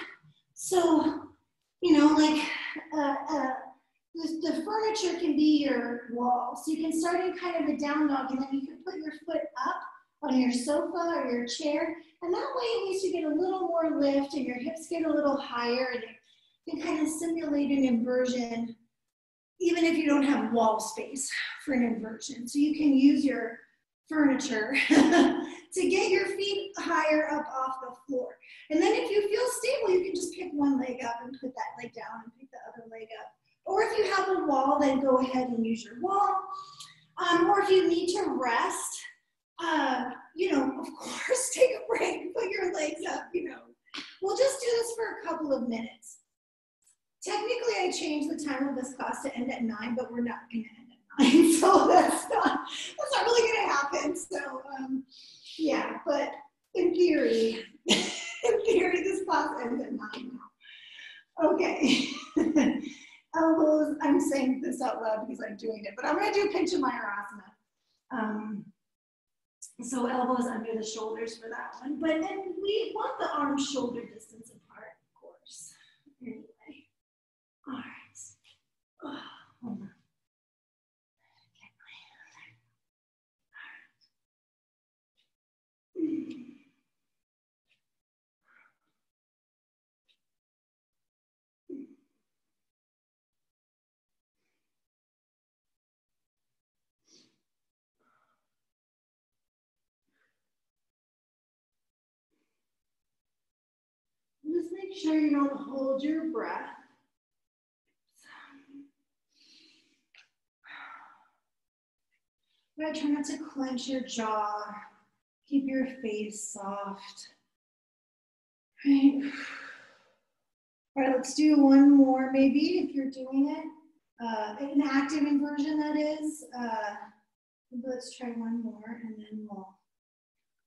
So, you know, like the furniture can be your wall. So you can start in kind of a down dog, and then you can put your foot up on your sofa or your chair. And that way, at least you get a little more lift and your hips get a little higher, and you can kind of simulate an inversion, even if you don't have wall space for an inversion. So you can use your furniture to get your feet higher up off the floor. And then if you feel stable, you can just pick one leg up and put that leg down and pick the other leg up. Or if you have a wall, then go ahead and use your wall. Or if you need to rest, you know, of course, take a break, put your legs up, you know. We'll just do this for a couple of minutes. Technically, I changed the time of this class to end at 9, but we're not going to end at 9, so that's not really going to happen. So, yeah, but in theory, this class ends at 9 now. Okay. Elbows, I'm saying this out loud because I'm doing it, but I'm going to do Pincha Mayurasana. So elbows under the shoulders for that one, but then we want the arms shoulder distance apart, of course. Anyway, all right. Oh, hold on. Get my hand. All right. Just make sure you don't hold your breath. Right, try not to clench your jaw. Keep your face soft. Right. All right, let's do one more maybe if you're doing it. An active inversion, that is. Let's try one more and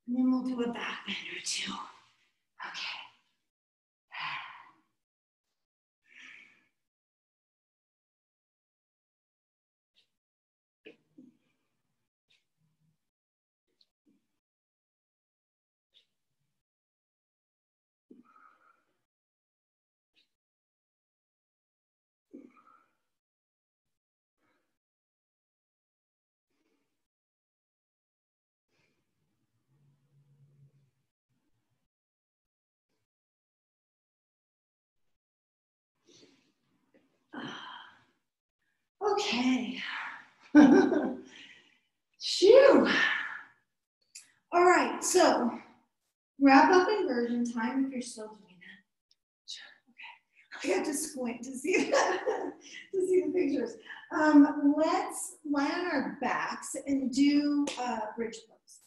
then we'll do a back bend or two. Okay. Okay. Phew. All right, so wrap up inversion time if you're still doing that. Okay, I have to squint to see that, to see the pictures. Let's lie on our backs and do bridge pose.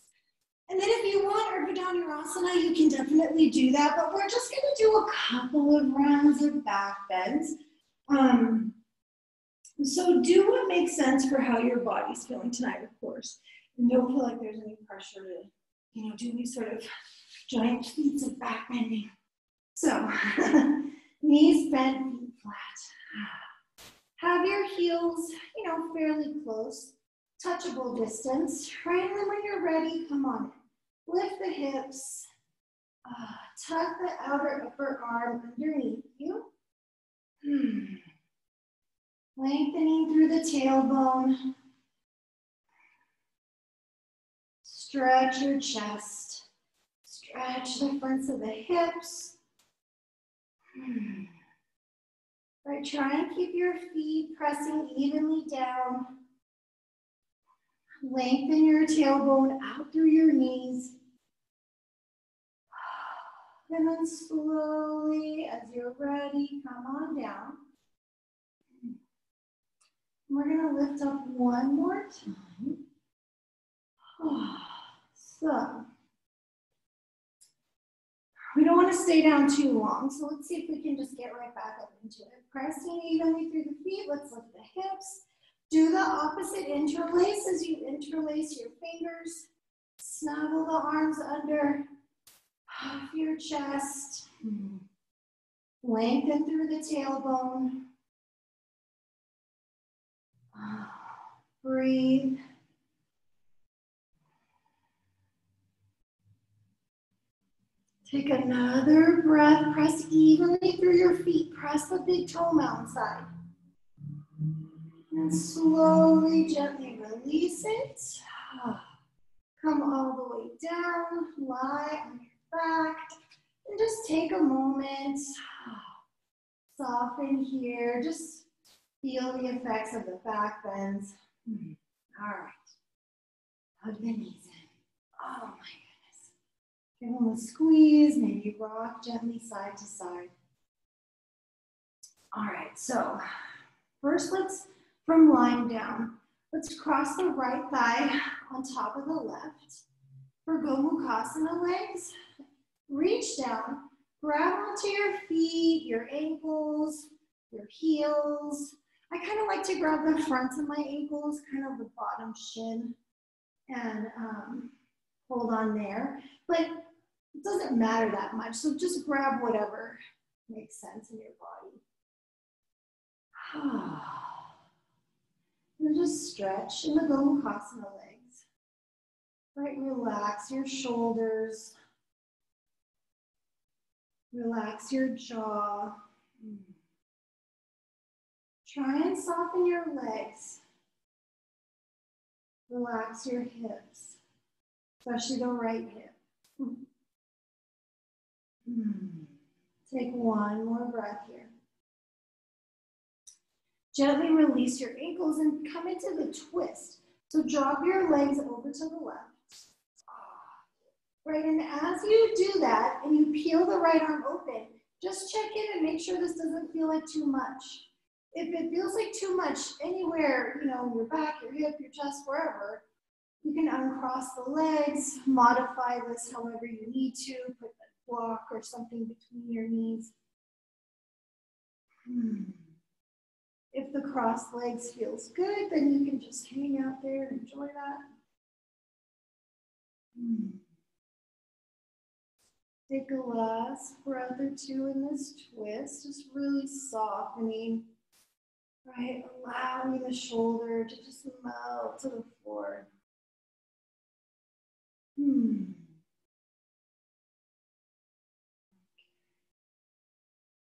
And then if you want Urdhva you can definitely do that, but we're just gonna do a couple of rounds of back bends. So do what makes sense for how your body's feeling tonight, of course. And don't feel like there's any pressure to, do any sort of giant feats of back bending. So, knees bent, feet flat. Have your heels, fairly close, touchable distance. Right, and then when you're ready, come on in. Lift the hips. Tuck the outer upper arm underneath you. Lengthening through the tailbone. Stretch your chest. Stretch the fronts of the hips. Right, try and keep your feet pressing evenly down. Lengthen your tailbone out through your knees. And then slowly, as you're ready, come on down. We're going to lift up one more time. So, we don't want to stay down too long, so let's see if we can just get right back up into it. Pressing evenly through the feet, let's lift the hips. Do the opposite interlace as you interlace your fingers. Snuggle the arms under your chest. Lengthen through the tailbone. Breathe. Take another breath. Press evenly through your feet. Press the big toe mountain side. And slowly, gently release it. Come all the way down. Lie on your back. And just take a moment. Soften here. Just feel the effects of the back bends. All right. Hug the knees in. Oh my goodness. Give them a squeeze. Maybe rock gently side to side. All right. So first, from lying down, let's cross the right thigh on top of the left. For Gomukhasana legs, reach down, grab onto your feet, your ankles, your heels. I kind of like to grab the fronts of my ankles, kind of the bottom shin, and hold on there. But it doesn't matter that much, so just grab whatever makes sense in your body. And just stretch in the Gomukhasana legs. Right, relax your shoulders. Relax your jaw. Try and soften your legs. Relax your hips, especially the right hip. Take one more breath here. Gently release your ankles and come into the twist. So drop your legs over to the left. Right, and as you do that and you peel the right arm open, just check in and make sure this doesn't feel like too much. If it feels like too much anywhere, your back, your hip, your chest, wherever, You can uncross the legs, modify this however you need to, put a block or something between your knees. If the crossed legs feels good, then you can just hang out there and enjoy that. Take a last breath or two in this twist, just really softening, right? Allowing the shoulder to just melt to the floor.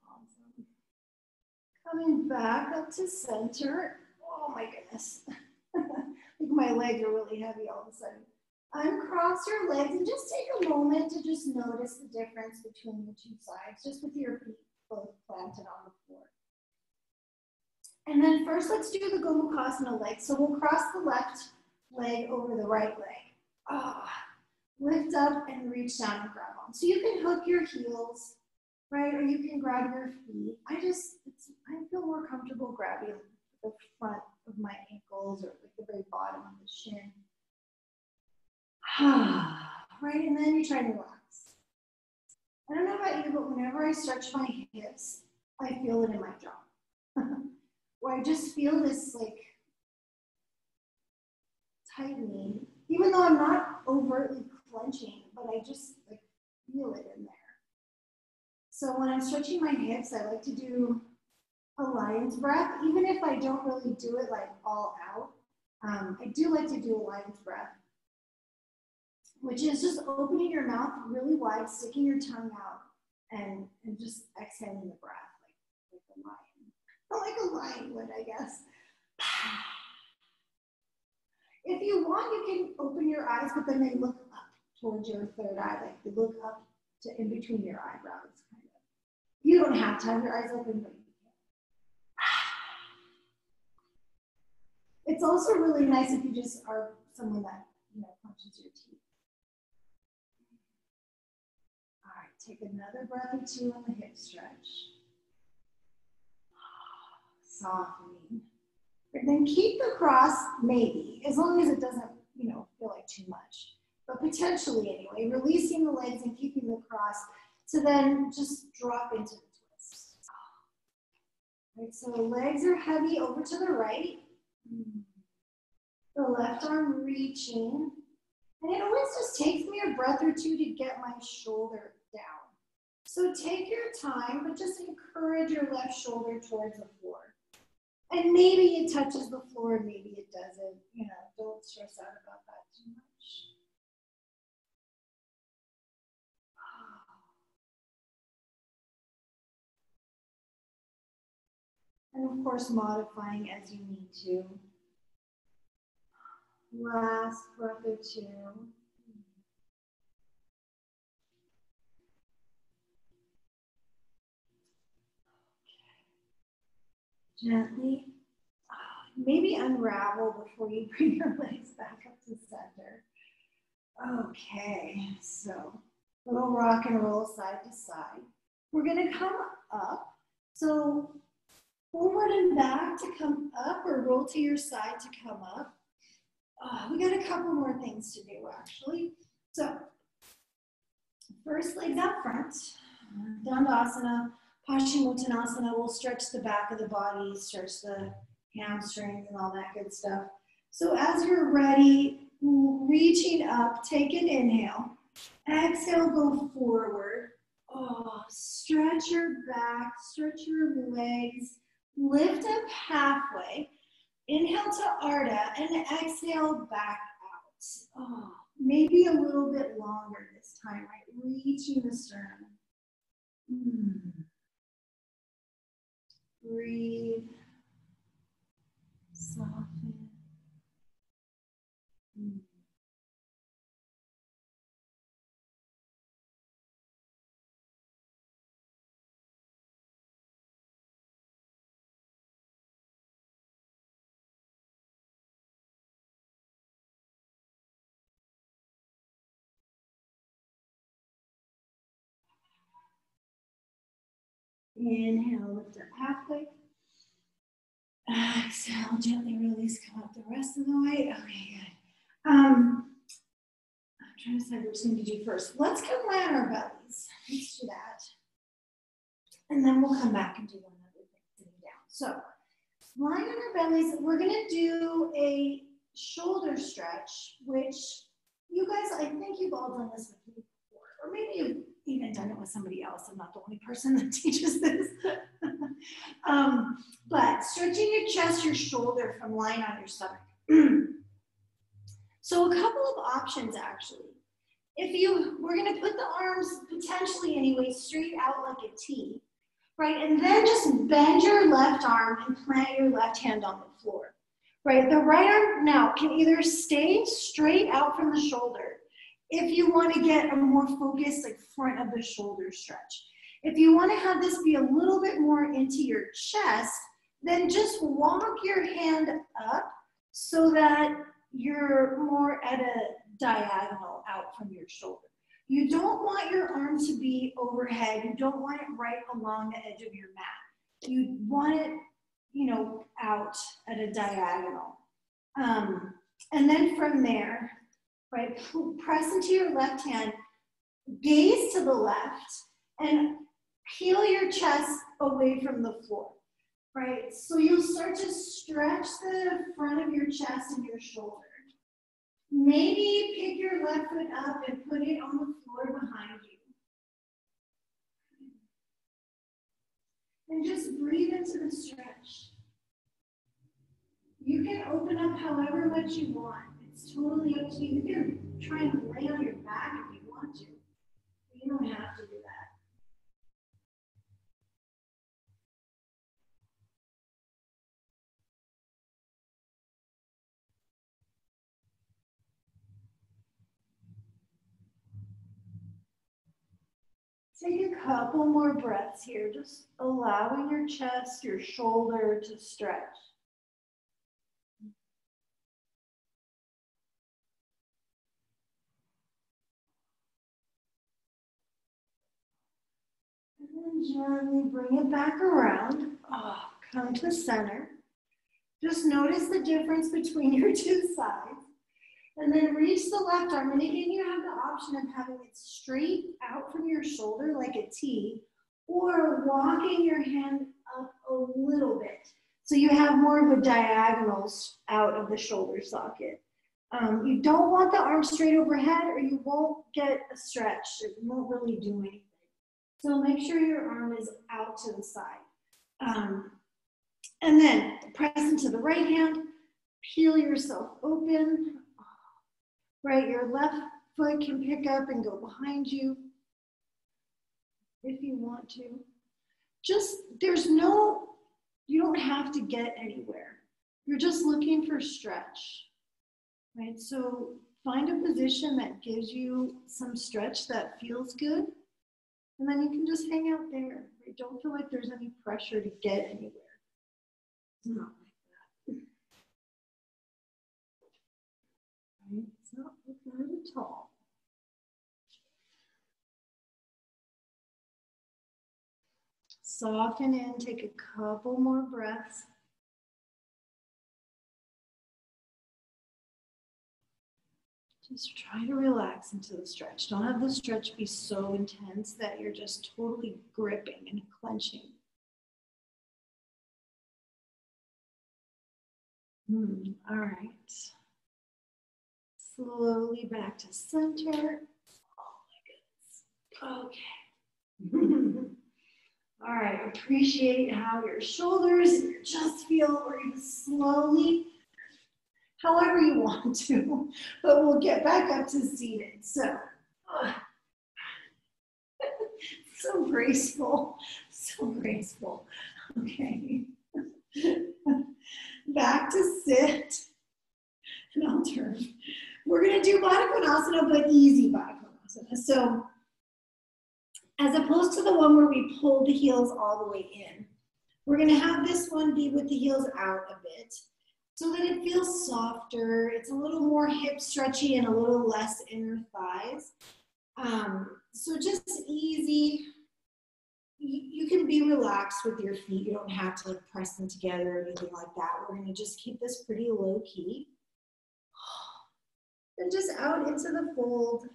Awesome. Coming back up to center. Oh my goodness. Like my legs are really heavy all of a sudden. Uncross your legs and just take a moment to just notice the difference between the two sides, just with your feet both planted on the floor. And then first, let's do the Gomukhasana leg. So we'll cross the left leg over the right leg. Lift up and reach down and grab on. So you can hook your heels, right? Or you can grab your feet. I feel more comfortable grabbing the front of my ankles or like the very bottom of the shin. Right, and then you try to relax. I don't know about you, but whenever I stretch my hips, I feel it in my jaw. Where I just feel this like tightening, even though I'm not overtly clenching, but I just like feel it in there. So when I'm stretching my hips, I like to do a lion's breath, even if I don't really do it like all out. I do like to do a lion's breath, which is just opening your mouth really wide, sticking your tongue out, and just exhaling the breath like a lion. Like a lion would, I guess. If you want, you can open your eyes, but then they look up towards your third eye, like they look up to in between your eyebrows, kind of. You don't have to have your eyes open, but you can. It's also really nice if you just are someone that, punches your teeth. All right, take another breath or two on the hip stretch. Softening. And then keep the cross, maybe, as long as it doesn't, feel like too much. But potentially anyway, releasing the legs and keeping the cross to then just drop into the twist. Right, so the legs are heavy over to the right. The left arm reaching. And it always just takes me a breath or two to get my shoulder down. So take your time, but just encourage your left shoulder towards the floor. And maybe it touches the floor, maybe it doesn't. Don't stress out about that too much. And of course, modifying as you need to. Last breath or two. Gently, maybe unravel before you bring your legs back up to center. Okay, so little rock and roll side to side. We're gonna come up. So forward and back to come up, or roll to your side to come up. We got a couple more things to do actually. So first legs out front, Dandasana. Paschimottanasana will stretch the back of the body, stretch the hamstrings and all that good stuff. So as you're ready, reaching up, take an inhale. Exhale, go forward. Stretch your back, stretch your legs. Lift up halfway. Inhale to Ardha and exhale back out. Maybe a little bit longer this time, right? Reaching the sternum. Breathe, soften. Inhale, lift up halfway. Exhale, gently release, come up the rest of the way. Okay, good. I'm trying to decide which thing to do first. Let's come lie on our bellies. Let's do that. And then we'll come back and do one other thing sitting down. So lying on our bellies, we're gonna do a shoulder stretch, which you guys, I think you've all done this with me before, or maybe you've even done it with somebody else. I'm not the only person that teaches this. But stretching your chest, your shoulder from lying on your stomach. So a couple of options actually. We're gonna put the arms potentially anyway straight out like a T, right? And then just bend your left arm and plant your left hand on the floor, right? The right arm now can either stay straight out from the shoulder if you want to get a more focused like front of the shoulder stretch. If you want to have this be a little bit more into your chest, then just walk your hand up so that you're more at a diagonal out from your shoulder. You don't want your arm to be overhead. You don't want it right along the edge of your mat. You want it, out at a diagonal. And then from there, right, press into your left hand, gaze to the left, and peel your chest away from the floor, right? So you'll start to stretch the front of your chest and your shoulder. Maybe pick your left foot up and put it on the floor behind you. And just breathe into the stretch. You can open up however much you want. It's totally up to you. You can try and lay on your back if you want to. But you don't have to do that. Take a couple more breaths here, just allowing your chest, your shoulder to stretch. And then gently bring it back around. Come to center. Just notice the difference between your two sides. And then reach the left arm. And again, you have the option of having it straight out from your shoulder like a T, or walking your hand up a little bit. So you have more of a diagonal out of the shoulder socket. You don't want the arm straight overhead or you won't get a stretch. It won't really do anything. So make sure your arm is out to the side. And then press into the right hand, peel yourself open. Right, your left foot can pick up and go behind you if you want to. You don't have to get anywhere. You're just looking for stretch, right? So find a position that gives you some stretch that feels good, and then you can just hang out there. Right? Don't feel like there's any pressure to get anywhere. It's not like that. Right? It's not like that at all. Soften in, take a couple more breaths. Just try to relax into the stretch. Don't have the stretch be so intense that you're just totally gripping and clenching. All right. Slowly back to center. Oh my goodness. Okay. All right, appreciate how your shoulders and your chest feel. We're going to slowly, however you want to, but we'll get back up to seated. So, so graceful, so graceful. Okay. Back to sit, and I'll turn. We're going to do Baddha Konasana, but easy Baddha Konasana. So, as opposed to the one where we pull the heels all the way in, we're going to have this one be with the heels out a bit so that it feels softer. It's a little more hip stretchy and a little less inner thighs. So just easy. You can be relaxed with your feet. You don't have to like press them together or anything like that. We're going to just keep this pretty low key. And just out into the fold.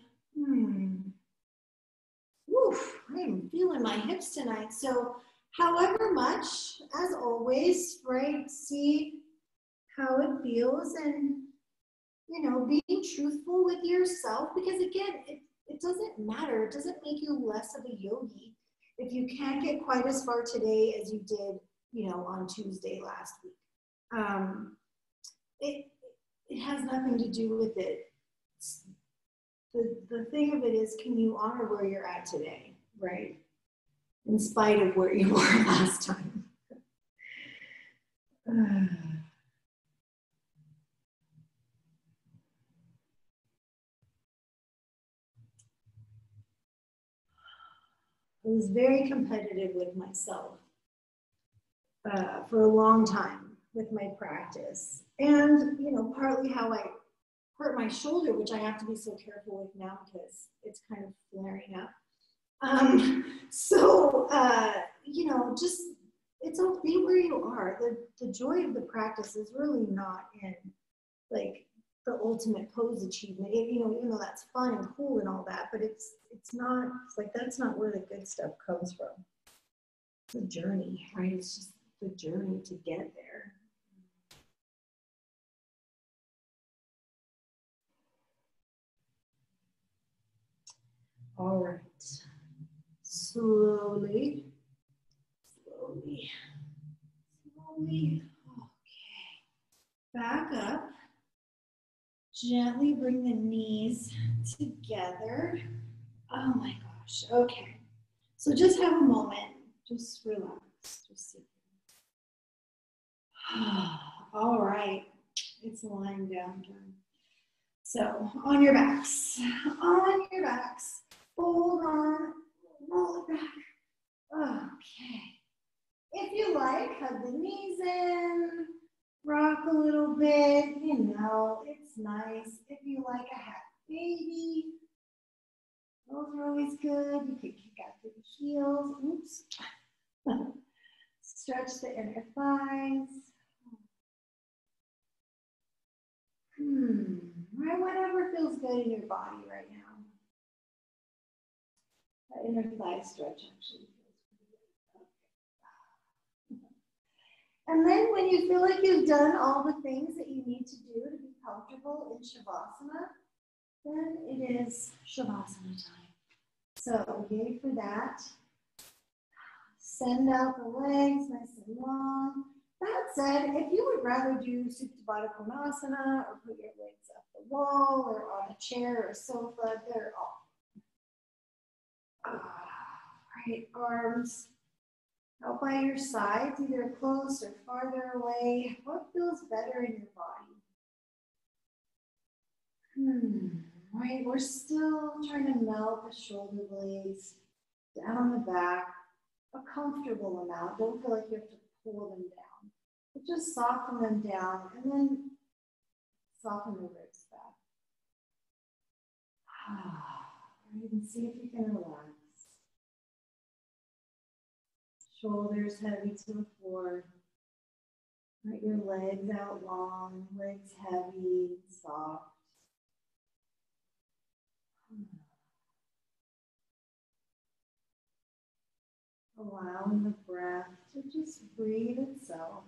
Oof, I'm feeling my hips tonight. So however much, as always, right, see how it feels and, you know, being truthful with yourself, because again, it doesn't matter. It doesn't make you less of a yogi if you can't get quite as far today as you did, you know, on Tuesday last week. It has nothing to do with it. The thing of it is, can you honor where you're at today, right? In spite of where you were last time. I was very competitive with myself for a long time with my practice. And, you know, partly how I hurt my shoulder, which I have to be so careful with now because it's kind of flaring up. You know, just, it's okay where you are. The joy of the practice is really not in like the ultimate pose achievement. You know, even though that's fun and cool and all that, but it's not, it's like, that's not where the good stuff comes from. It's a journey, right? It's just the journey to get there. All right. Slowly. Okay. Back up. Gently bring the knees together. Oh my gosh. Okay. So just have a moment. Just relax. Just sit. All right. It's lying down again. So on your backs. On your backs. Hold on. Roll it back. Okay. If you like, hug the knees in, rock a little bit, you know, it's nice. If you like a happy baby, those are always good. You can kick out through the heels. Oops. Stretch the inner thighs. Right, whatever feels good in your body right now. That inner thigh stretch actually. And then when you feel like you've done all the things that you need to do to be comfortable in Shavasana, then it is Shavasana time. So yay for that. Send out the legs nice and long. That said, if you would rather do Supta Baddha Konasana or put your legs up the wall or on a chair or a sofa, they're all. Right, arms out by your sides, either close or farther away. What feels better in your body? Right, we're still trying to melt the shoulder blades down the back, a comfortable amount. Don't feel like you have to pull them down, but just soften them down and then soften the ribs back. Right, and see if you can relax. Shoulders heavy to the floor. Let your legs out long, legs heavy, soft. Allowing the breath to just breathe itself.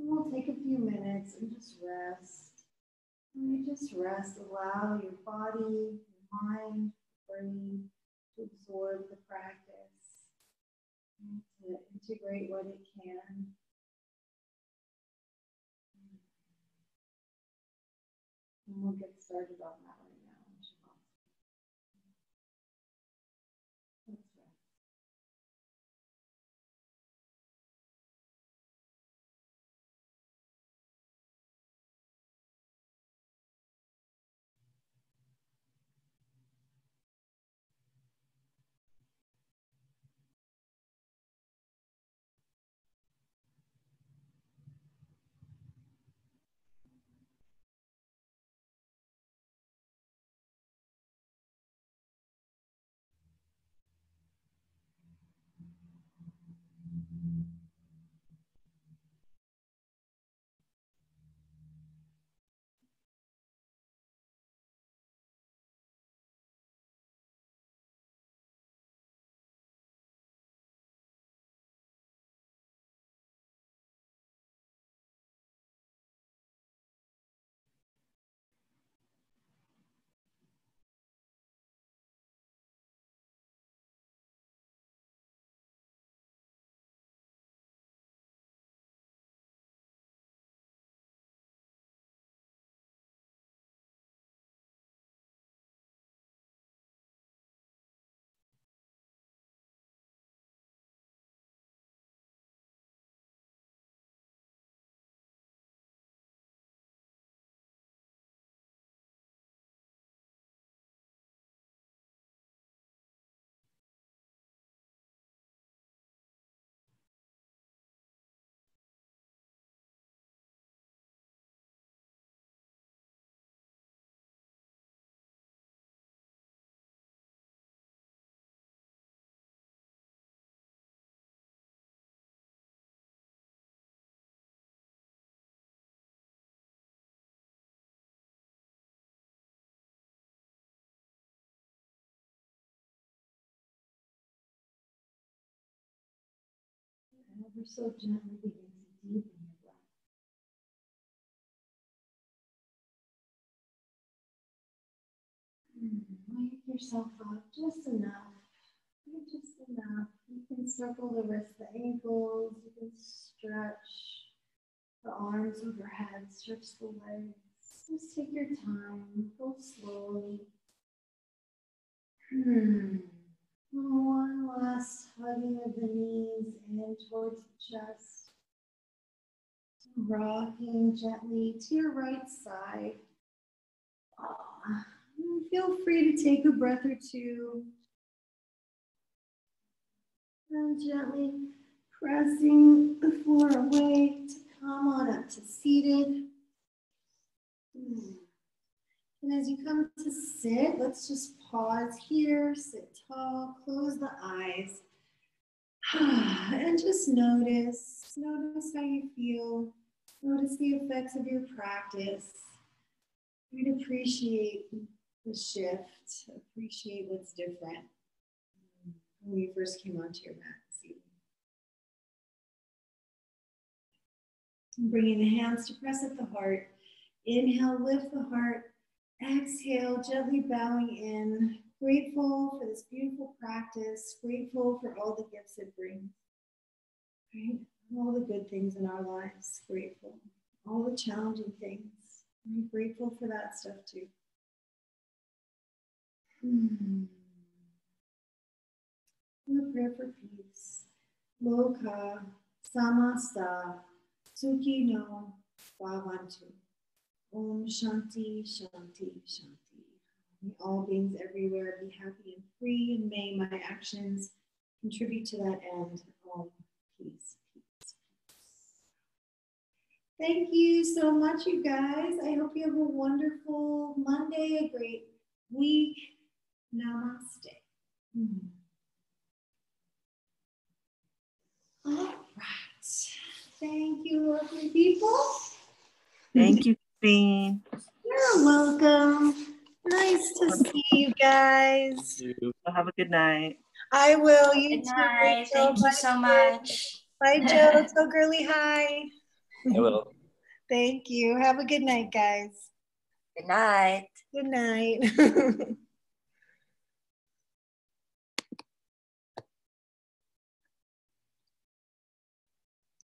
And we'll take a few minutes and just rest. And you just rest, allow your body, your mind, brain to absorb the practice, and to integrate what it can. And we'll get started on that right now. Ever so gently begin to deepen your breath. Wake yourself up just enough. Just enough. You can circle the wrists, the ankles. You can stretch the arms overhead, stretch the legs. Just take your time. Go slowly. One last hugging of the knees in towards the chest. Rocking gently to your right side. Feel free to take a breath or two. And gently pressing the floor away to come on up to seated. And as you come to sit, let's just pause here, sit tall, close the eyes. And just notice how you feel. Notice the effects of your practice. You'd appreciate the shift, appreciate what's different when you first came onto your mat this evening. Bringing the hands to press at the heart. Inhale, lift the heart. Exhale, gently bowing in. Grateful for this beautiful practice. Grateful for all the gifts it brings. Right? All the good things in our lives. Grateful. All the challenging things. I'm grateful for that stuff too. And a prayer for peace. Loka samasta sukhi no bhavantu. Om Shanti, Shanti, Shanti. May all beings everywhere be happy and free, and may my actions contribute to that end. Om, peace, peace, peace. Thank you so much, you guys. I hope you have a wonderful Monday, a great week. Namaste. All right. Thank you, lovely people. Thank you, Christine. You're welcome. Nice to see you guys. Have a good night. I will. You Good too. night. Thank you so much. Bye, Joe. Tell Girly hi. I will. Thank you. Have a good night, guys. Good night. Good night.